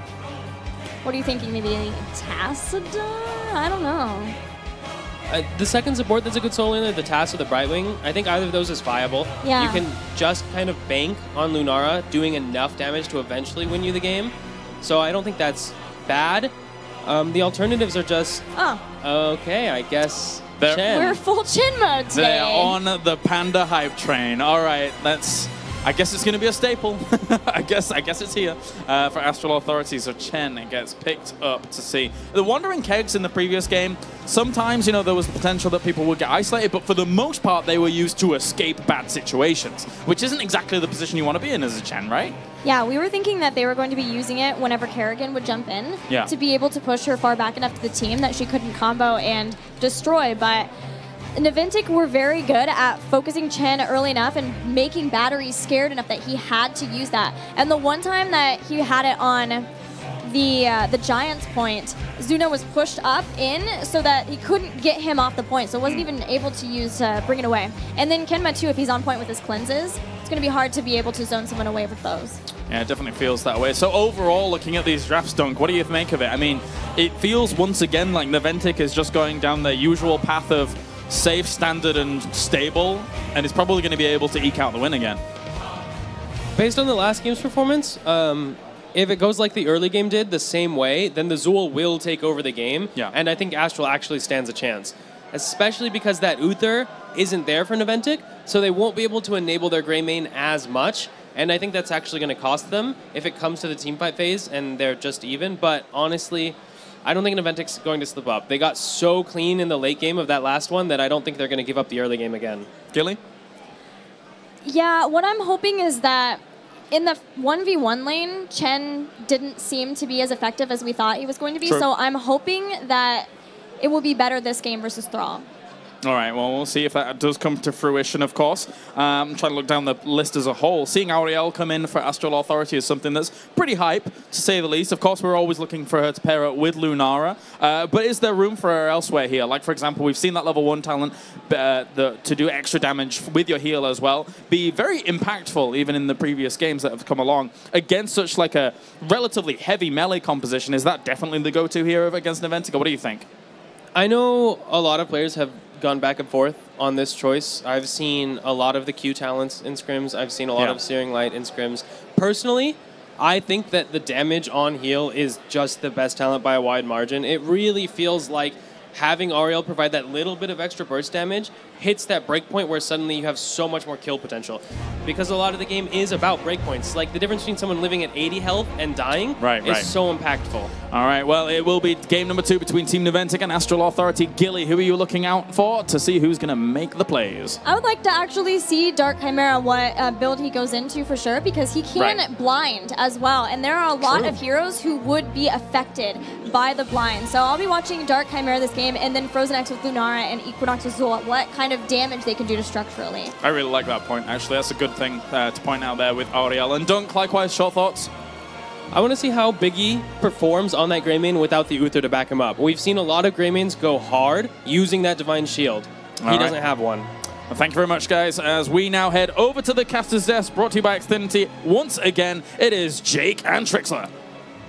What are you thinking? Maybe Tassadar? I don't know. The second support that's a good solo laner, the Tass or the Brightwing, I think either of those is viable. Yeah. You can just kind of bank on Lunara doing enough damage to eventually win you the game. So I don't think that's bad. The alternatives are just, okay, I guess Chen. We're full Chen mode today. They're on the Panda hype train. All right, I guess it's going to be a staple. I guess it's here for Astral Authority. So Chen gets picked up to see. The Wandering Kegs in the previous game, sometimes, you know, there was the potential that people would get isolated, but for the most part, they were used to escape bad situations, which isn't exactly the position you want to be in as a Chen, right? Yeah, we were thinking that they were going to be using it whenever Kerrigan would jump in to be able to push her far back enough to the team that she couldn't combo and destroy, but Naventic were very good at focusing Chen early enough and making Battery scared enough that he had to use that. And the one time that he had it on the Giant's point, Zuna was pushed up in so that he couldn't get him off the point, so wasn't even able to use bring it away. And then Kenma too, if he's on point with his cleanses, it's going to be hard to be able to zone someone away with those. Yeah, it definitely feels that way. So overall, looking at these drafts, Dunk, what do you make of it? I mean, it feels once again like Naventic is just going down their usual path of safe, standard, and stable, and is probably going to be able to eke out the win again. Based on the last game's performance, if it goes like the early game did, the same way, then the Zool will take over the game, and I think Astral actually stands a chance. Especially because that Uther isn't there for Naventic, so they won't be able to enable their Grey main as much, and I think that's actually going to cost them if it comes to the teamfight phase and they're just even, but honestly, I don't think Naventic's going to slip up. They got so clean in the late game of that last one that I don't think they're going to give up the early game again. Gilly? Yeah, what I'm hoping is that in the 1v1 lane, Chen didn't seem to be as effective as we thought he was going to be, so I'm hoping that it will be better this game versus Thrall. All right, well, we'll see if that does come to fruition, of course. I'm trying to look down the list as a whole. Seeing Auriel come in for Astral Authority is something that's pretty hype, to say the least. Of course, we're always looking for her to pair up with Lunara. But is there room for her elsewhere here? Like, for example, we've seen that level 1 talent to do extra damage with your heal as well be very impactful, even in the previous games that have come along. Against such like a relatively heavy melee composition, is that definitely the go-to here against Naventic? What do you think? I know a lot of players have gone back and forth on this choice. I've seen a lot of the Q talents in scrims. I've seen a lot of Searing Light in scrims. Personally, I think that the damage on heal is just the best talent by a wide margin. It really feels like having Auriel provide that little bit of extra burst damage hits that breakpoint where suddenly you have so much more kill potential. Because a lot of the game is about breakpoints. Like, the difference between someone living at 80 health and dying is so impactful. All right, well, it will be game number 2 between Team Naventic and Astral Authority. Gilly, who are you looking out for to see who's going to make the plays? I would like to actually see Dark Chimera, what build he goes into for sure, because he can blind as well. And there are a lot of heroes who would be affected by the blind. So I'll be watching Dark Chimera this game, and then Frozen X with Lunara and Equinox with Zul, what kind of damage they can do to structurally. I really like that point, actually. That's a good thing to point out there with Auriel. And Dunk, likewise, short thoughts? I want to see how Biggie performs on that Grey main without the Uther to back him up. We've seen a lot of Grey mains go hard using that Divine Shield. He doesn't have one. Well, thank you very much, guys, as we now head over to the caster's desk, brought to you by Xfinity. Once again, it is Jake and Trixler.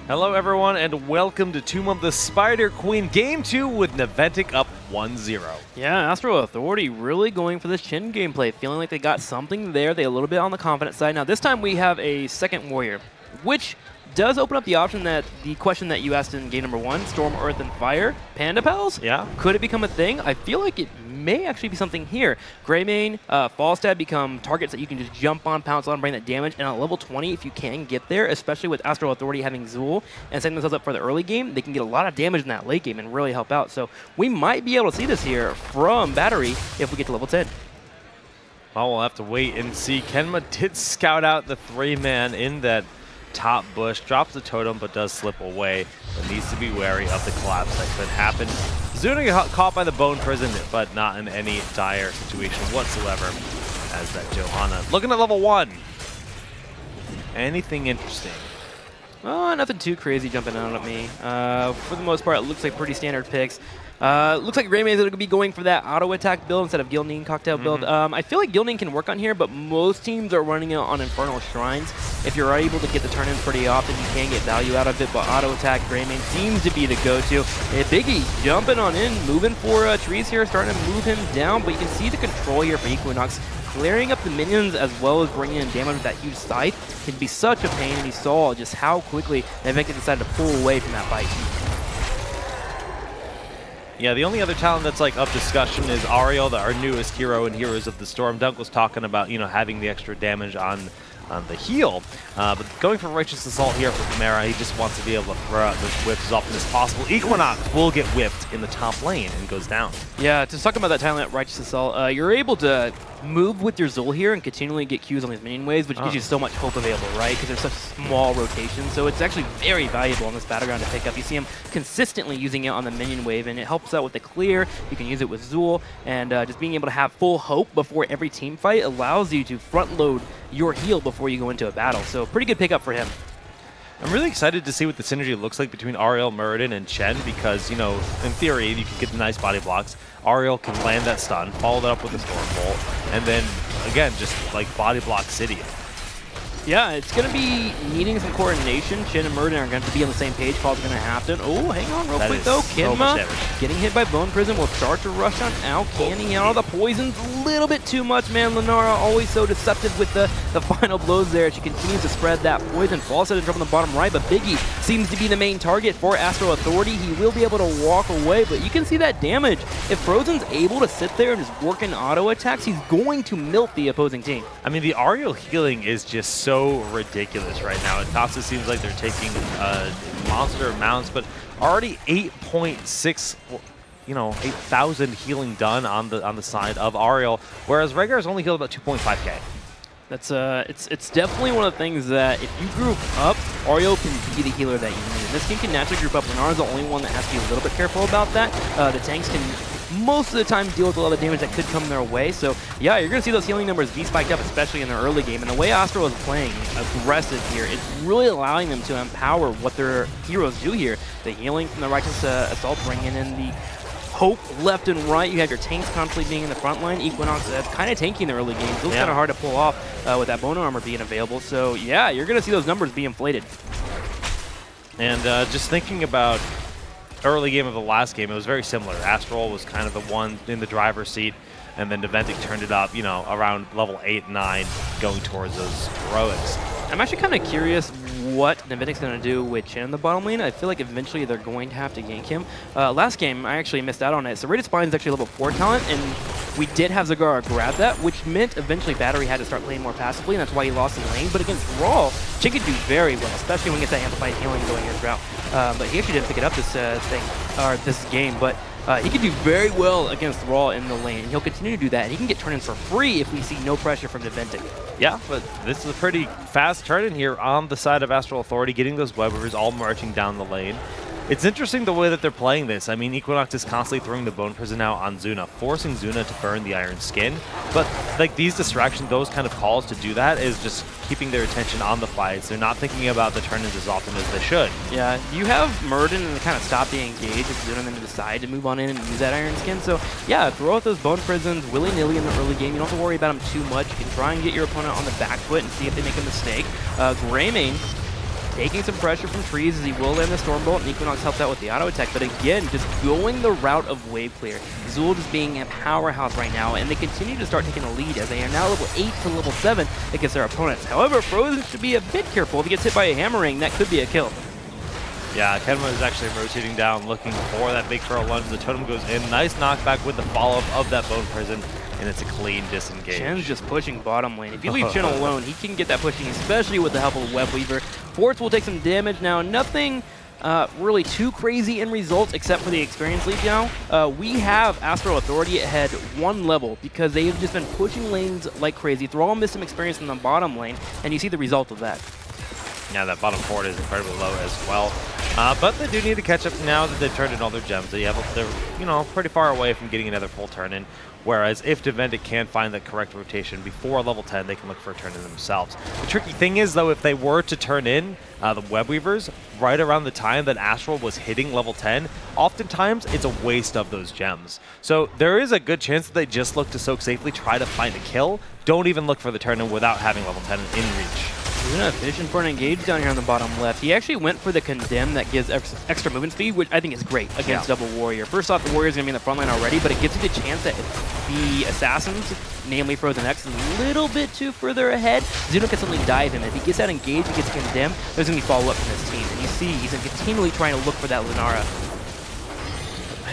Hello, everyone, and welcome to Tomb of the Spider Queen Game 2 with Naventic up 1-0. Yeah, Astral Authority really going for this Chen gameplay, feeling like they got something there. They're a little bit on the confident side. Now, this time we have a second warrior, which does open up the option that the question that you asked in game number 1, Storm, Earth, and Fire, Panda Pals? Yeah. Could it become a thing? I feel like it may actually be something here. Greymane, Falstad become targets that you can just jump on, pounce on, bring that damage, and at level 20, if you can get there, especially with Astral Authority having Zool and setting themselves up for the early game, they can get a lot of damage in that late game and really help out. So we might be able to see this here from Battery if we get to level 10. Well, we'll have to wait and see. Kenma did scout out the 3-man in that top bush, drops the totem, but does slip away. But needs to be wary of the collapse that could happen. Zuna got caught by the Bone Prison, but not in any dire situation whatsoever. As that Johanna looking at level 1. Anything interesting? Oh, nothing too crazy jumping out at me. For the most part, it looks like pretty standard picks. Looks like Greymane is going to be going for that auto attack build instead of Gilnean cocktail build. I feel like Gilnean can work on here, but most teams are running it on Infernal Shrines. If you're able to get the turn in pretty often, you can get value out of it, but auto attack Greymane seems to be the go-to. Biggie jumping on in, moving for trees here, starting to move him down, but you can see the control here for Equinox. Clearing up the minions as well as bringing in damage with that huge scythe can be such a pain, and you saw just how quickly Naventic decided to pull away from that fight. Yeah, the only other talent that's like up discussion is Auriel, our newest hero in Heroes of the Storm. Dunk was talking about, you know, having the extra damage on on the heal. But going for Righteous Assault here for Chimera, he just wants to be able to throw out those whips as often as possible. Equinox will get whipped in the top lane and goes down. Yeah, to talk about that talent, Righteous Assault, you're able to move with your Zul here and continually get Qs on these minion waves, which gives you so much hope available, right? Because there's such small rotation, so it's actually very valuable on this battleground to pick up. You see him consistently using it on the minion wave, and it helps out with the clear. You can use it with Zul, and just being able to have full hope before every team fight allows you to front load your heal before you go into a battle. So pretty good pickup for him. I'm really excited to see what the synergy looks like between Ariel, Muradin, and Chen because, you know, in theory, you can get the nice body blocks. Ariel can land that stun, follow that up with a Stormbolt, and then, again, just like body block City. Yeah, it's going to be needing some coordination. Chen and Muradin are going to be on the same page. Paul's going to have to. Oh, hang on real quick, though. Kinma getting hit by Bone Prison will start to rush on out. Canning out all the poisons a little bit too much, man. Lunara always so deceptive with the final blows there. She continues to spread that poison. False in trouble on the bottom right, but Biggie seems to be the main target for Astral Authority. He will be able to walk away, but you can see that damage. If Frozen's able to sit there and just work in auto attacks, he's going to milk the opposing team. I mean, the Ariel healing is just so ridiculous right now. It also seems like they're taking monster amounts, but already 8.6, you know, 8,000 healing done on the side of Ariel, whereas Rhaegar's only healed about 2.5k. That's it's definitely one of the things that if you group up, Ariel can be the healer that you need. And this team can naturally group up. Lunara's the only one that has to be a little bit careful about that. The tanks can most of the time deal with a lot of damage that could come their way. So yeah, you're going to see those healing numbers be spiked up, especially in the early game. And the way Astral is playing aggressive here, it's really allowing them to empower what their heroes do here. The healing from the Righteous Assault, bringing in the hope left and right. You have your tanks constantly being in the front line. Equinox kind of tanking the early games. It was kind of hard to pull off with that bone armor being available. So yeah, you're going to see those numbers be inflated. And just thinking about early game of the last game, it was very similar. Astral was kind of the one in the driver's seat, and then Naventic turned it up, you know, around level 8, 9, going towards those heroics. I'm actually kind of curious what Naventic's going to do with Chen in the bottom lane. I feel like eventually they're going to have to gank him. Last game, I actually missed out on it. So Rated Spine is actually level 4 talent, and we did have Zagara grab that, which meant eventually Battery had to start playing more passively, and that's why he lost in lane. But against Thrall, Chen could do very well, especially when he gets that amplified healing going his route. But he actually didn't pick it up this game. But he can do very well against Thrall in the lane. He'll continue to do that, and he can get turn-ins for free if we see no pressure from Naventic. Yeah, but this is a pretty fast turn-in here on the side of Astral Authority, getting those web weavers all marching down the lane. It's interesting the way that they're playing this. I mean, Equinox is constantly throwing the Bone Prison out on Zuna, forcing Zuna to burn the Iron Skin. But like these distractions, those kind of calls to do that is just keeping their attention on the fights. They're not thinking about the turn-ins as often as they should. Yeah, you have Muradin and they kind of stop being engaged if Zuna and then decide to move on in and use that Iron Skin. So yeah, throw out those Bone Prisons willy-nilly in the early game. You don't have to worry about them too much. You can try and get your opponent on the back foot and see if they make a mistake. Greymane taking some pressure from trees as he will land the Stormbolt, and Equinox helps out with the auto attack. But again, just going the route of wave clear. Zul just being a powerhouse right now, and they continue to start taking a lead as they are now level 8 to level 7 against their opponents. However, Frozen should be a bit careful. If he gets hit by a hammering, that could be a kill. Yeah, Kenma is actually rotating down, looking for that big curl lunge. The totem goes in. Nice knockback with the follow-up of that Bone Prison, and it's a clean disengage. Chen's just pushing bottom lane. If you leave Chen alone, he can get that pushing, especially with the help of Web Weaver. Forts will take some damage now. Nothing really too crazy in results except for the experience lead now. We have Astral Authority ahead 1 level because they have just been pushing lanes like crazy. Thrall missed some experience in the bottom lane, and you see the result of that. Yeah, that bottom fort is incredibly low as well. But they do need to catch up now that they've turned in all their gems. They're, you know, pretty far away from getting another full turn-in. Whereas if Naventic can find the correct rotation before level 10, they can look for a turn-in themselves. The tricky thing is, though, if they were to turn in the Web Weavers right around the time that Astral was hitting level 10, oftentimes it's a waste of those gems. So there is a good chance that they just look to soak safely, try to find a kill. Don't even look for the turn-in without having level 10 in reach. Zuna fishing for an engage down here on the bottom left. He actually went for the Condemn that gives extra movement speed, which I think is great against Double Warrior. First off, the Warrior's going to be in the front line already, but it gives you the chance that the Assassins, namely Frozen X, is a little bit too further ahead. Zuna can suddenly dive him. If he gets that engage, he gets Condemn, there's going to be follow-up from this team. And you see, he's continually trying to look for that Lunara.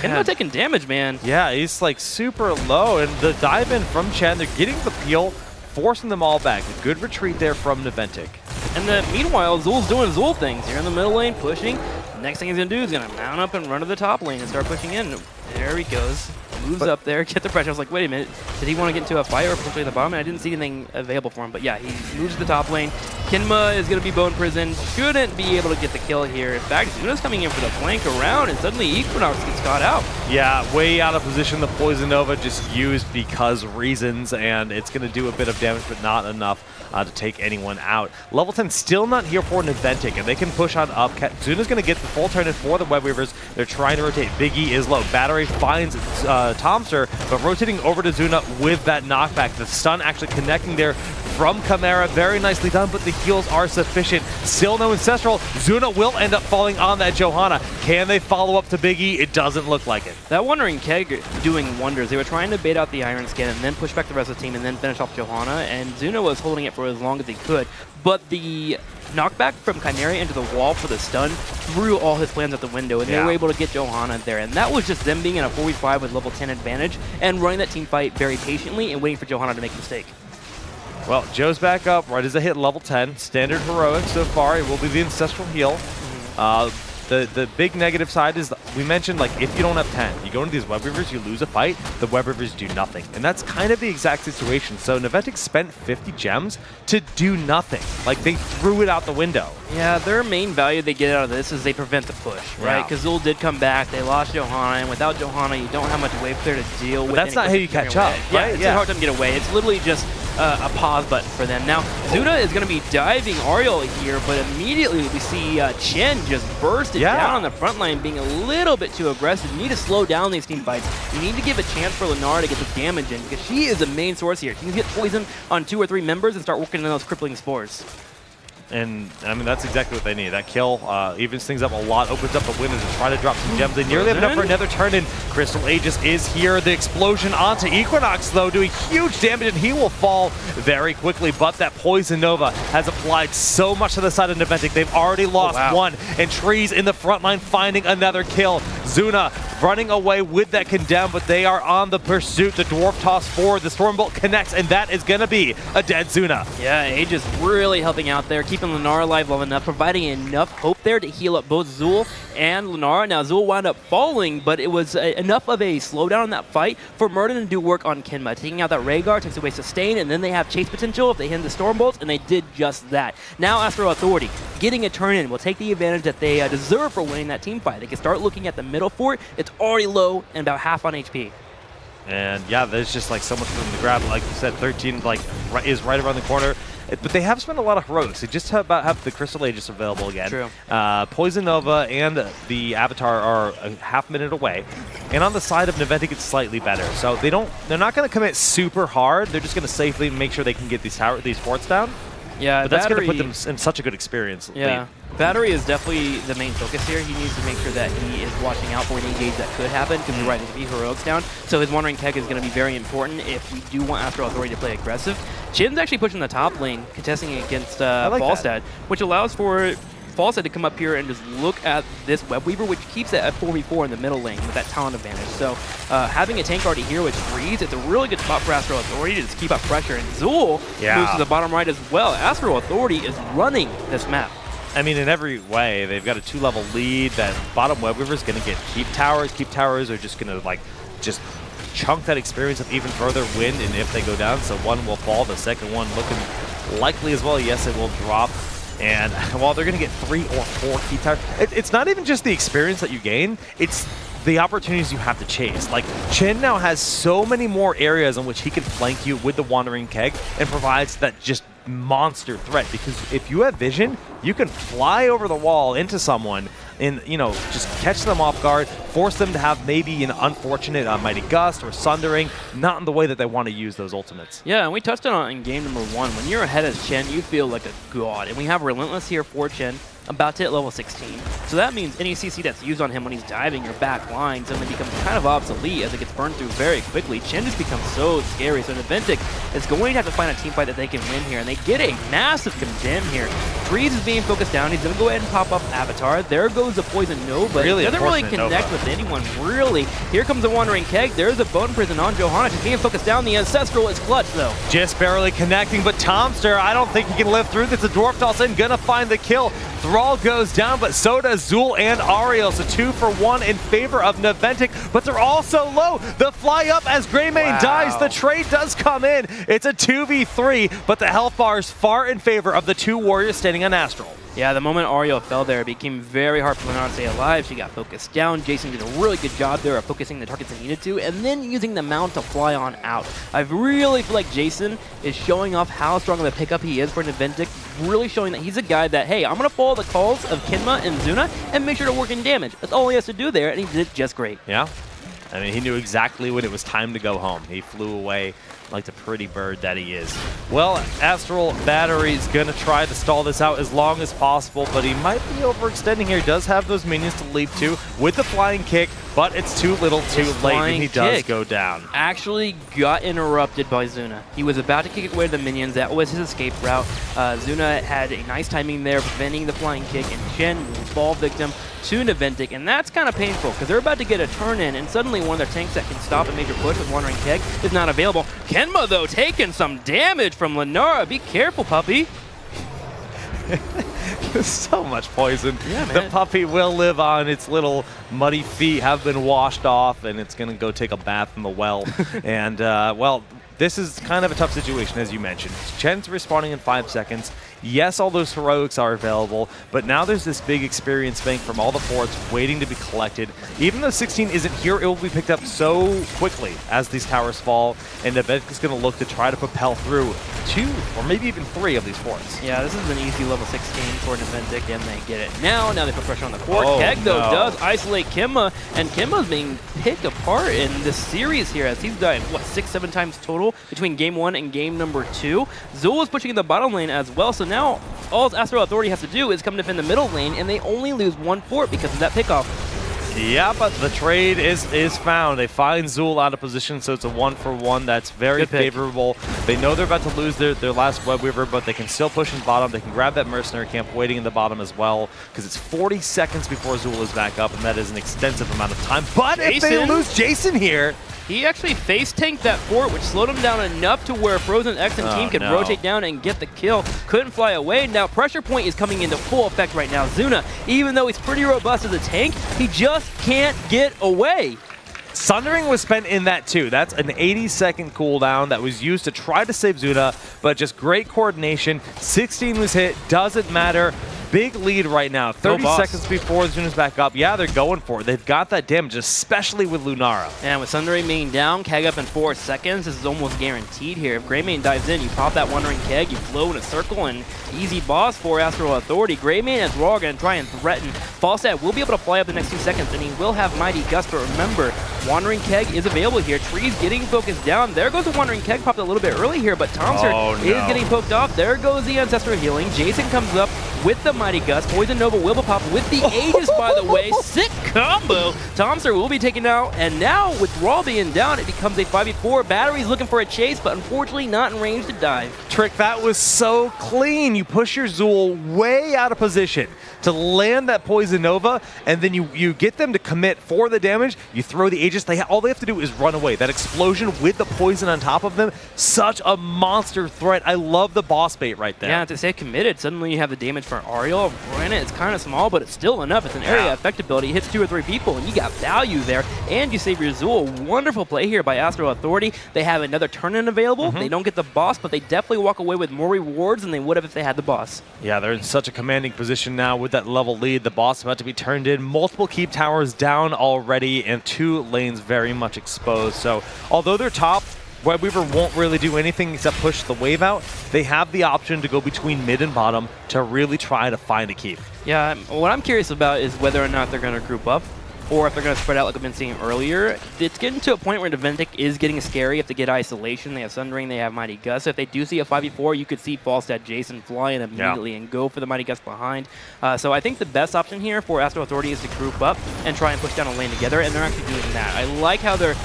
Kenma taking damage, man. Yeah, he's like super low, and the dive in from Chen, they're getting the peel forcing them all back. A good retreat there from Naventic. And meanwhile, Zul's doing Zul things here in the middle lane, pushing. Next thing he's going to do is going to mount up and run to the top lane and start pushing in. There he goes. Moves up there, get the pressure. I was like, wait a minute, did he want to get into a fight or potentially the bottom? And I didn't see anything available for him. But yeah, he moves to the top lane. Kinma is going to be bone prison. Shouldn't be able to get the kill here. In fact, Zuna's coming in for the flank around, and suddenly Equinox gets caught out. Yeah, way out of position. The Poison Nova just used because reasons, and it's going to do a bit of damage, but not enough to take anyone out. Level 10 still not here for Naventic, and they can push on up. Zuna's going to get the full turn in for the Web Weavers. They're trying to rotate. Biggie is low. Battery finds Tomster, but rotating over to Zuna with that knockback. The stun actually connecting there from Chimera. Very nicely done, but the heals are sufficient. Still no Ancestral. Zuna will end up falling on that Johanna. Can they follow up to Biggie? It doesn't look like it. That Wandering Keg doing wonders. They were trying to bait out the Iron Skin and then push back the rest of the team and then finish off Johanna, and Zuna was holding it for as long as he could. But the knockback from Chimera into the wall for the stun threw all his plans out the window, and they were able to get Johanna there. And that was just them being in a 4v5 with level 10 advantage and running that team fight very patiently and waiting for Johanna to make a mistake. Well, Joe's back up right as they hit level 10. Standard heroic so far. It will be the Ancestral heal. The big negative side is, we mentioned, like, if you don't have 10, you go into these Web Weavers, you lose a fight, the Web Weavers do nothing. And that's kind of the exact situation. So Naventic spent 50 gems to do nothing. Like, they threw it out the window. Yeah, their main value they get out of this is they prevent the push, right? Because Zul did come back, they lost Johanna, and without Johanna, you don't have much wave there to deal with. That's not how you catch up, Yeah, right? it's a hard time to get away. It's literally just a pause button for them. Now, Zuna is going to be diving Ariel here, but immediately we see Chen just burst it down on the front line, being a little bit too aggressive. You need to slow down these team fights. You need to give a chance for Lenara to get the damage in, because she is the main source here. She can get poison on 2 or 3 members and start working on those crippling spores. And, I mean, that's exactly what they need. That kill evens things up a lot, opens up a window to try to drop some gems. They nearly have enough for another turn in. Crystal Aegis is here. The explosion onto Equinox, though, doing huge damage, and he will fall very quickly. But that Poison Nova has applied so much to the side of Naventic. They've already lost one, and Trees in the front line finding another kill. Zuna running away with that Condemn, but they are on the pursuit. The Dwarf toss forward. The Stormbolt connects, and that is going to be a dead Zuna. Yeah, Aegis really helping out there, keeping Lenara alive long enough, providing enough hope there to heal up both Zul and Lenara. Now, Zul wound up falling, but it was enough of a slowdown in that fight for Murden to do work on Kinma. Taking out that Rhaegar takes away Sustain, and then they have chase potential if they hit the Stormbolts, and they did just that. Now, Astral Authority getting a turn in will take the advantage that they deserve for winning that team fight. They can start looking at the middle fort. It's already low and about half on HP. And yeah, there's just like so much room to grab. Like you said, 13 like is right around the corner. But they have spent a lot of heroics. They just about have the Crystal Aegis available again. True. Poison Nova and the Avatar are a half minute away. And on the side of Naventic, it's slightly better. So they're not going to commit super hard. They're just going to safely make sure they can get these forts down. Yeah, but that's going to put them in such a good experience. Yeah. Battery is definitely the main focus here. He needs to make sure that he is watching out for any engage that could happen, because you're right, there's going to be heroics down. So his Wandering Keg is going to be very important if we do want Astral Authority to play aggressive. Chin's actually pushing the top lane, contesting against Falstad, which allows for Falstad to come up here and just look at this Web Weaver, which keeps it at 4v4 in the middle lane with that talent advantage. So having a tank already here with Freeze, it's a really good spot for Astral Authority to just keep up pressure. And Zul moves to the bottom right as well. Astral Authority is running this map. I mean, in every way, they've got a 2-level lead. That bottom Web Weaver is going to get keep towers. Keep towers are just going to like just chunk that experience of even further win. And if they go down, so one will fall. The second one looking likely as well. Yes, it will drop. And while they're going to get 3 or 4 keep towers, it's not even just the experience that you gain. It's the opportunities you have to chase. Like, Chen now has so many more areas in which he can flank you with the Wandering Keg and provides that just monster threat, because if you have vision, you can fly over the wall into someone and, you know, just catch them off guard, force them to have maybe an unfortunate Mighty Gust or Sundering, not in the way that they want to use those ultimates. Yeah, and we touched on it in game number 1. When you're ahead as Chen, you feel like a god. And we have Relentless here for Chen, about to hit level 16. So that means any CC that's used on him when he's diving your back line suddenly becomes kind of obsolete as it gets burned through very quickly. Chen just becomes so scary. So Naventic is going to have to find a team fight that they can win here, and they get a massive Condemn here. Freeze is being focused down. He's going to go ahead and pop up Avatar. There goes the Poison Nova. Really doesn't really connect with anyone, really. Here comes the Wandering Keg. There's a Bone Prison on Johanna. She can't focus down. The Ancestral is clutch, though. Just barely connecting, but Tomster, I don't think he can live through this. The Dwarf toss in, gonna find the kill. Thrall goes down, but so does Zool and Ariel. So 2 for 1 in favor of Naventic, but they're all so low. The fly up as Greymane dies. The trade does come in. It's a 2v3, but the health bar is far in favor of the 2 warriors standing on Astral. Yeah, the moment Ariel fell there, it became very hard for Lenora to stay alive. She got focused down. Jason did a really good job there of focusing the targets they needed to, and then using the mount to fly on out. I really feel like Jason is showing off how strong of a pickup he is for Naventic, really showing that he's a guy that, hey, I'm going to follow the calls of Kinma and Zuna and make sure to work in damage. That's all he has to do there, and he did it just great. Yeah. I mean, he knew exactly when it was time to go home. He flew away like the pretty bird that he is. Well, Astral Battery's going to try to stall this out as long as possible, but he might be overextending here. He does have those minions to leap to with the flying kick, but it's too little too late, and he does go down. Actually got interrupted by Zuna. He was about to kick away the minions. That was his escape route. Zuna had a nice timing there, preventing the flying kick, and Chen will fall victim to Naventic, and that's kind of painful because they're about to get a turn in, and suddenly one of their tanks that can stop a major push with Wandering Keg is not available. Kenma, though, taking some damage from Lenora. Be careful, puppy. So much poison. Yeah, man. The puppy will live on. Its little muddy feet have been washed off, and it's going to go take a bath in the well. And, well, this is kind of a tough situation, as you mentioned. Chen's respawning in 5 seconds. Yes, all those heroics are available, but now there's this big experience bank from all the forts waiting to be collected. Even though 16 isn't here, it will be picked up so quickly as these towers fall, and Naventic is going to look to try to propel through 2 or maybe even 3 of these forts. Yeah, this is an easy level 16 for Naventic, and they get it now. Now they put pressure on the fort. Oh, Keg, though, no. does isolate Kimma, and Kimma's being picked apart in this series here as he's died, what, 6-7 times total between game 1 and game number 2. Zool is pushing in the bottom lane as well, so now all Astral Authority has to do is come defend the middle lane, and they only lose 1 fort because of that pickoff. Yeah, but the trade is found. They find Zool out of position, so it's a 1-for-1. That's very favorable. They know they're about to lose their last Web Weaver, but they can still push in bottom. They can grab that Mercenary Camp waiting in the bottom as well, because it's 40 seconds before Zool is back up, and that is an extensive amount of time. But if they lose Jason here... He actually face tanked that fort, which slowed him down enough to where Frozen X and team can rotate down and get the kill. Couldn't fly away. Now Pressure Point is coming into full effect right now. Zuna, even though he's pretty robust as a tank, he just can't get away. Sundering was spent in that too. That's an 80-second cooldown that was used to try to save Zuna, but just great coordination. 16 was hit, doesn't matter. Big lead right now. 30 seconds before Zuna's back up. Yeah, they're going for it. They've got that damage, especially with Lunara. And with Sundering being down, Keg up in 4 seconds, this is almost guaranteed here. If Greymane dives in, you pop that Wandering Keg, you flow in a circle, and easy boss for Astral Authority. Greymane as Raw going to try and threaten. Falstad will be able to fly up the next 2 seconds, and he will have Mighty Gust, but remember, Wandering Keg is available here. Trees getting focused down. There goes the Wandering Keg, popped a little bit early here, but Tomster is getting poked off. There goes the Ancestral Healing. Jason comes up with the Mighty Gust. Poison Nova will pop with the Aegis, by the way. Sick combo. Tomster will be taken out, and now with Raw being down, it becomes a 5v4. Battery's looking for a chase, but unfortunately not in range to dive. Trick, that was so clean. You push your Zool way out of position to land that Poison Nova, and then you get them to commit for the damage. You throw the Aegis. All they have to do is run away. That explosion with the poison on top of them, such a monster threat. I love the boss bait right there. Yeah, to stay committed, suddenly you have the damage for Ariel. Granted, it's kind of small, but it's still enough. It's an area effect ability. It hits 2 or 3 people, and you got value there, and you save your Zool. Wonderful play here by Astral Authority. They have another turn-in available. They don't get the boss, but they definitely walk away with more rewards than they would have if they had the boss. Yeah, they're in such a commanding position now with that level lead. The boss about to be turned in. Multiple keep towers down already, and 2 lanes very much exposed. So, although they're top, Web Weaver won't really do anything except push the wave out. They have the option to go between mid and bottom to really try to find a keep. Yeah, what I'm curious about is whether or not they're going to group up, or if they're going to spread out like I've been seeing earlier. It's getting to a point where Naventic is getting scary. If they get isolation, they have Sundering, they have Mighty Gust. So if they do see a 5v4, you could see Falstad Jason fly in immediately and go for the Mighty Gust behind. So I think the best option here for Astral Authority is to group up and try and push down a lane together, and they're actually doing that. I like how they're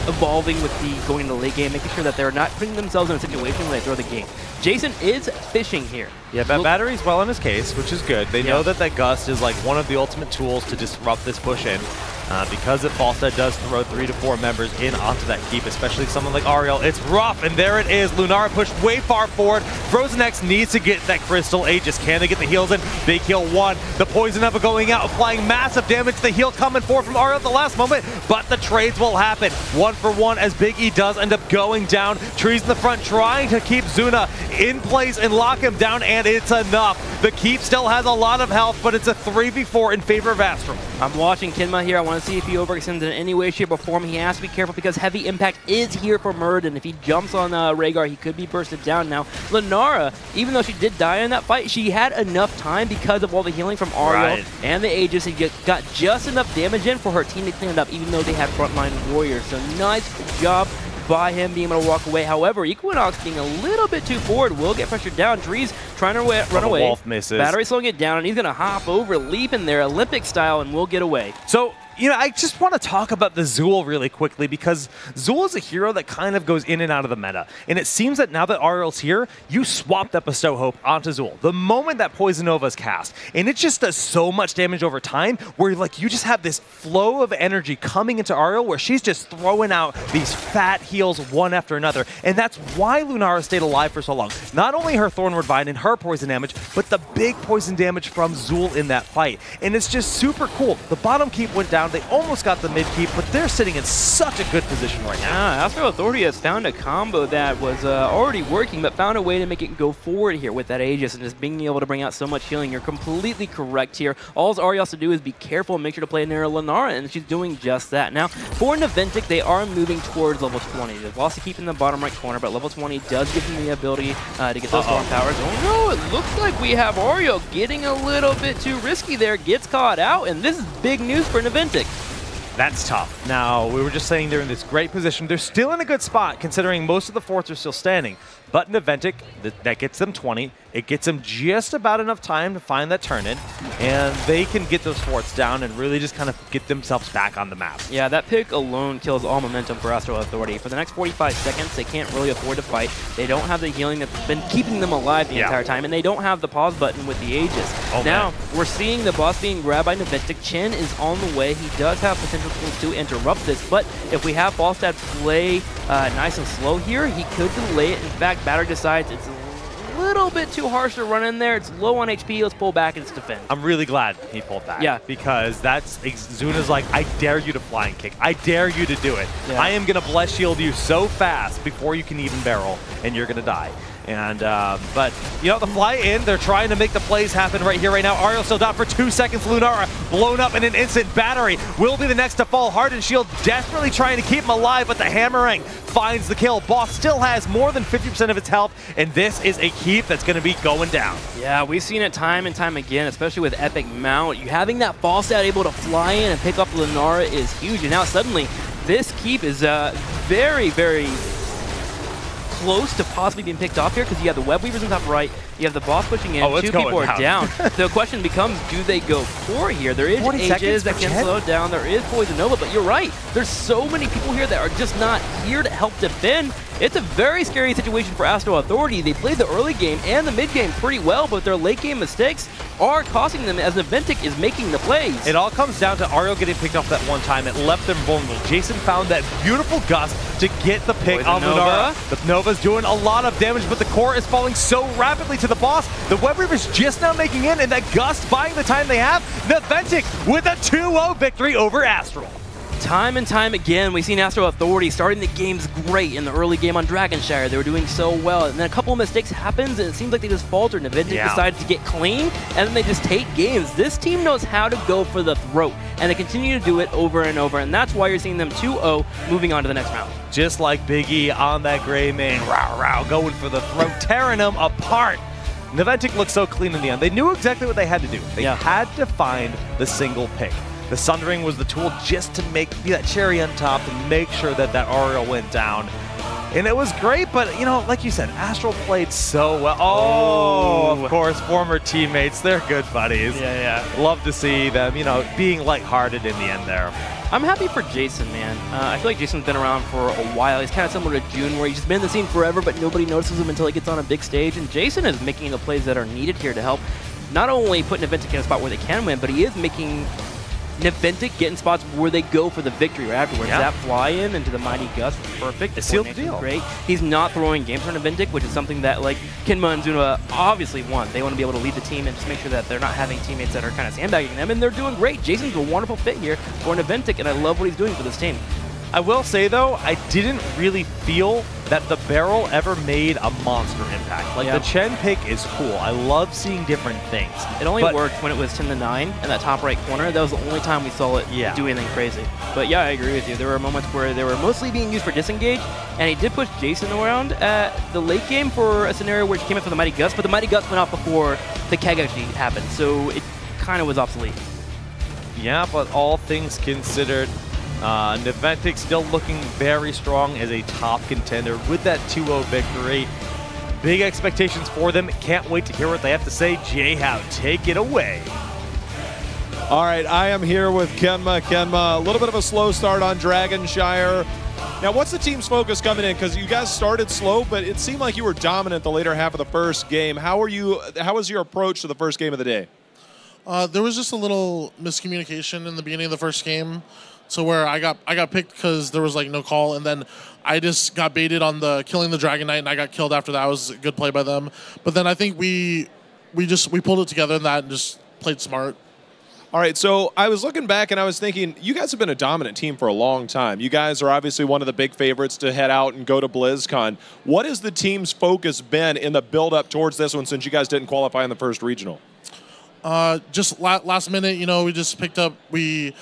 evolving with the going to late game, making sure that they're not putting themselves in a situation where they throw the game. Jason is fishing here. Yeah, Battery's well in his case, which is good. They know that Gust is like one of the ultimate tools to disrupt this push in. because if Falstad does throw 3 to 4 members in onto that keep, especially someone like Ariel, it's rough, and there it is. Lunara pushed way far forward. Frozen X needs to get that crystal Aegis. Can they get the heals in? Big heal 1. The Poison Ever going out, applying massive damage. The heal coming forward from Ariel at the last moment, but the trades will happen. 1 for 1 as Big E does end up going down. Trees in the front trying to keep Zuna in place and lock him down, and it's enough. The keep still has a lot of health, but it's a 3v4 in favor of Astral. I'm watching Kinma here. I want to see if he overextends in any way, shape, or form. He has to be careful because heavy impact is here for Muradin. If he jumps on Rhaegar, he could be bursted down now. Lunara, even though she did die in that fight, she had enough time because of all the healing from Ariel and the Aegis. He got just enough damage in for her team to clean it up, even though they had frontline warriors. So nice job by him being able to walk away. However, Equinox being a little bit too forward will get pressured down. Trees trying to run away. Wolf misses. Battery slowing it down, and he's going to hop over, leap in there, Olympic style, and will get away. So, you know, I just want to talk about the Zool really quickly because Zool is a hero that kind of goes in and out of the meta. And it seems that now that Ariel's here, you swap that Bestow Hope onto Zool. The moment that Poison Nova is cast, and it just does so much damage over time where like you just have this flow of energy coming into Ariel where she's just throwing out these fat heals one after another. And that's why Lunara stayed alive for so long. Not only her Thornward Vine and her poison damage, but the big poison damage from Zool in that fight. And it's just super cool. The bottom keep went down. They almost got the mid keep, but they're sitting in such a good position right now. Yeah, Astral Authority has found a combo that was already working, but found a way to make it go forward here with that Aegis and just being able to bring out so much healing. You're completely correct here. All Ariel has to do is be careful and make sure to play near Lunara, and she's doing just that. Now, for Naventic, they are moving towards level 20. They've lost the keep in the bottom right corner, but level 20 does give them the ability to get those storm powers. Oh no, it looks like we have Ariel getting a little bit too risky there, gets caught out, and this is big news for Naventic. That's tough. Now, we were just saying they're in this great position. They're still in a good spot considering most of the forts are still standing. But Naventic, that gets them 20. It gets them just about enough time to find that turn-in, and they can get those forts down and really just kind of get themselves back on the map. Yeah, that pick alone kills all momentum for Astral Authority. For the next 45 seconds, they can't really afford to fight. They don't have the healing that's been keeping them alive the entire time, and they don't have the pause button with the Aegis. Now, we're seeing the boss being grabbed by Naventic. Chen is on the way. He does have potential tools to interrupt this, but if we have Falstad play nice and slow here, he could delay it. In fact, Batter decides it's a little bit too harsh to run in there. It's low on HP. Let's pull back and let's defend. I'm really glad he pulled back. Yeah. Because that's Zuna's like, I dare you to flying kick. I dare you to do it. Yeah. I am going to bless shield you so fast before you can even barrel, and you're going to die. And, but, you know, the fly in, they're trying to make the plays happen right here, right now. Ariel still down for 2 seconds. Lunara blown up in an instant. Battery will be the next to fall. Hardened Shield desperately trying to keep him alive, but the hammering finds the kill. Boss still has more than 50% of its health, and this is a keep that's going to be going down. Yeah, we've seen it time and time again, especially with Epic Mount. You having that Falstad able to fly in and pick up Lunara is huge, and now suddenly this keep is very, very close to possibly being picked off here because you have the Web Weavers on top right, you have the boss pushing in, 2 people are down. The question becomes, do they go core here? There is Aegis that can slow down, there is Poison Nova, but you're right, there's so many people here that are just not here to help defend. It's a very scary situation for Astral Authority. They played the early game and the mid game pretty well, but their late game mistakes are costing them as Naventic is making the plays. It all comes down to Ariel getting picked off that one time. It left them vulnerable. Jason found that beautiful gust to get the pick on Lunara. The Nova's doing a lot of damage, but the core is falling so rapidly to the boss. The Web Weaver's just now making in, and that gust buying the time they have. Naventic with a 2-0 victory over Astral. Time and time again, we've seen Astral Authority starting the games great in the early game on Dragonshire. They were doing so well, and then a couple of mistakes happens, and it seems like they just faltered. Naventic decided to get clean, and then they just take games. This team knows how to go for the throat, and they continue to do it over and over, and that's why you're seeing them 2-0 moving on to the next round. Just like Big E on that gray main, rah, going for the throat, tearing them apart. Naventic looked so clean in the end. They knew exactly what they had to do. They had to find the single pick. The Sundering was the tool just to be that cherry on top and make sure that that Ariel went down. And it was great, but, you know, like you said, Astral played so well. Oh, of course, former teammates. They're good buddies. Yeah. Love to see them, you know, being lighthearted in the end there. I'm happy for Jason, man. I feel like Jason's been around for a while. He's kind of similar to June, where he's just been in the scene forever, but nobody notices him until he gets on a big stage. And Jason is making the plays that are needed here to help not only put Naventic in a spot where they can win, but he is making Naventic get in spots where they go for the victory right afterwards. Yeah. That fly-in into the Mighty Gust was perfect. It sealed the deal. Great. He's not throwing games for Naventic, which is something that like Kinma and Zuna obviously want. They want to be able to lead the team and just make sure that they're not having teammates that are kind of sandbagging them, and they're doing great. Jason's a wonderful fit here for Naventic, and I love what he's doing for this team. I will say, though, I didn't really feel that the barrel ever made a monster impact. Like, the Chen pick is cool. I love seeing different things. It only worked when it was 10-9 in that top right corner. That was the only time we saw it do anything crazy. But yeah, I agree with you. There were moments where they were mostly being used for disengage, and he did push Jason around at the late game for a scenario where he came in for the Mighty Gust, but the Mighty Gust went off before the keg actually happened, so it kind of was obsolete. Yeah, but all things considered, Naventic still looking very strong as a top contender with that 2-0 victory. Big expectations for them. Can't wait to hear what they have to say. J-How, take it away. All right, I am here with Kenma. Kenma, a little bit of a slow start on Dragonshire. Now, what's the team's focus coming in? Because you guys started slow, but it seemed like you were dominant the later half of the first game. How was your approach to the first game of the day? There was just a little miscommunication in the beginning of the first game. So where I got picked because there was like no call, and then I just got baited on the killing the Dragon Knight, and I got killed after that. It was a good play by them. But then I think we pulled it together in that and just played smart. All right, so I was looking back and I was thinking, you guys have been a dominant team for a long time. You guys are obviously one of the big favorites to head out and go to BlizzCon. What has the team's focus been in the build-up towards this one since you guys didn't qualify in the first regional? Just last minute, we just picked up, we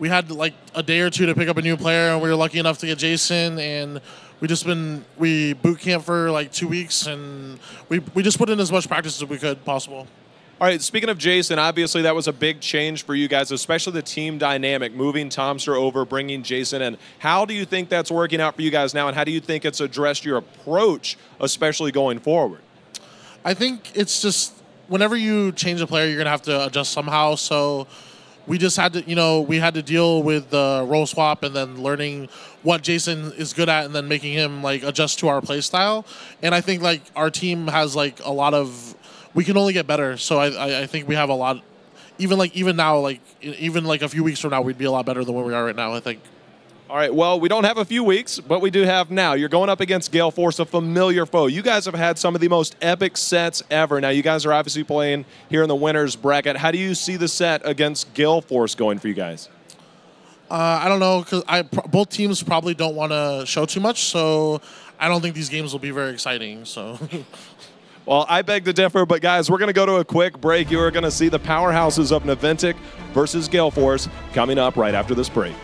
had like a day or two to pick up a new player, and we were lucky enough to get Jason, and we boot camp for like 2 weeks, and we just put in as much practice as we could possible. All right, speaking of Jason, obviously that was a big change for you guys, especially the team dynamic, moving Tomster over, bringing Jason in. How do you think that's working out for you guys now, and how do you think it's addressed your approach, especially going forward? I think it's just whenever you change a player, you're going to have to adjust somehow, so we just had to, we had to deal with the role swap and then learning what Jason is good at and then making him like adjust to our play style. And I think like our team has like a lot of, we can only get better. So I think we have a lot, even now, like even like a few weeks from now, we'd be a lot better than where we are right now, I think. All right, well, we don't have a few weeks, but we do have now. You're going up against Gale Force, a familiar foe. You guys have had some of the most epic sets ever. Now, you guys are obviously playing here in the winner's bracket. How do you see the set against Gale Force going for you guys? I don't know, because both teams probably don't want to show too much, so I don't think these games will be very exciting. So. Well, I beg to differ, but guys, we're going to go to a quick break. You are going to see the powerhouses of Naventic versus Gale Force coming up right after this break.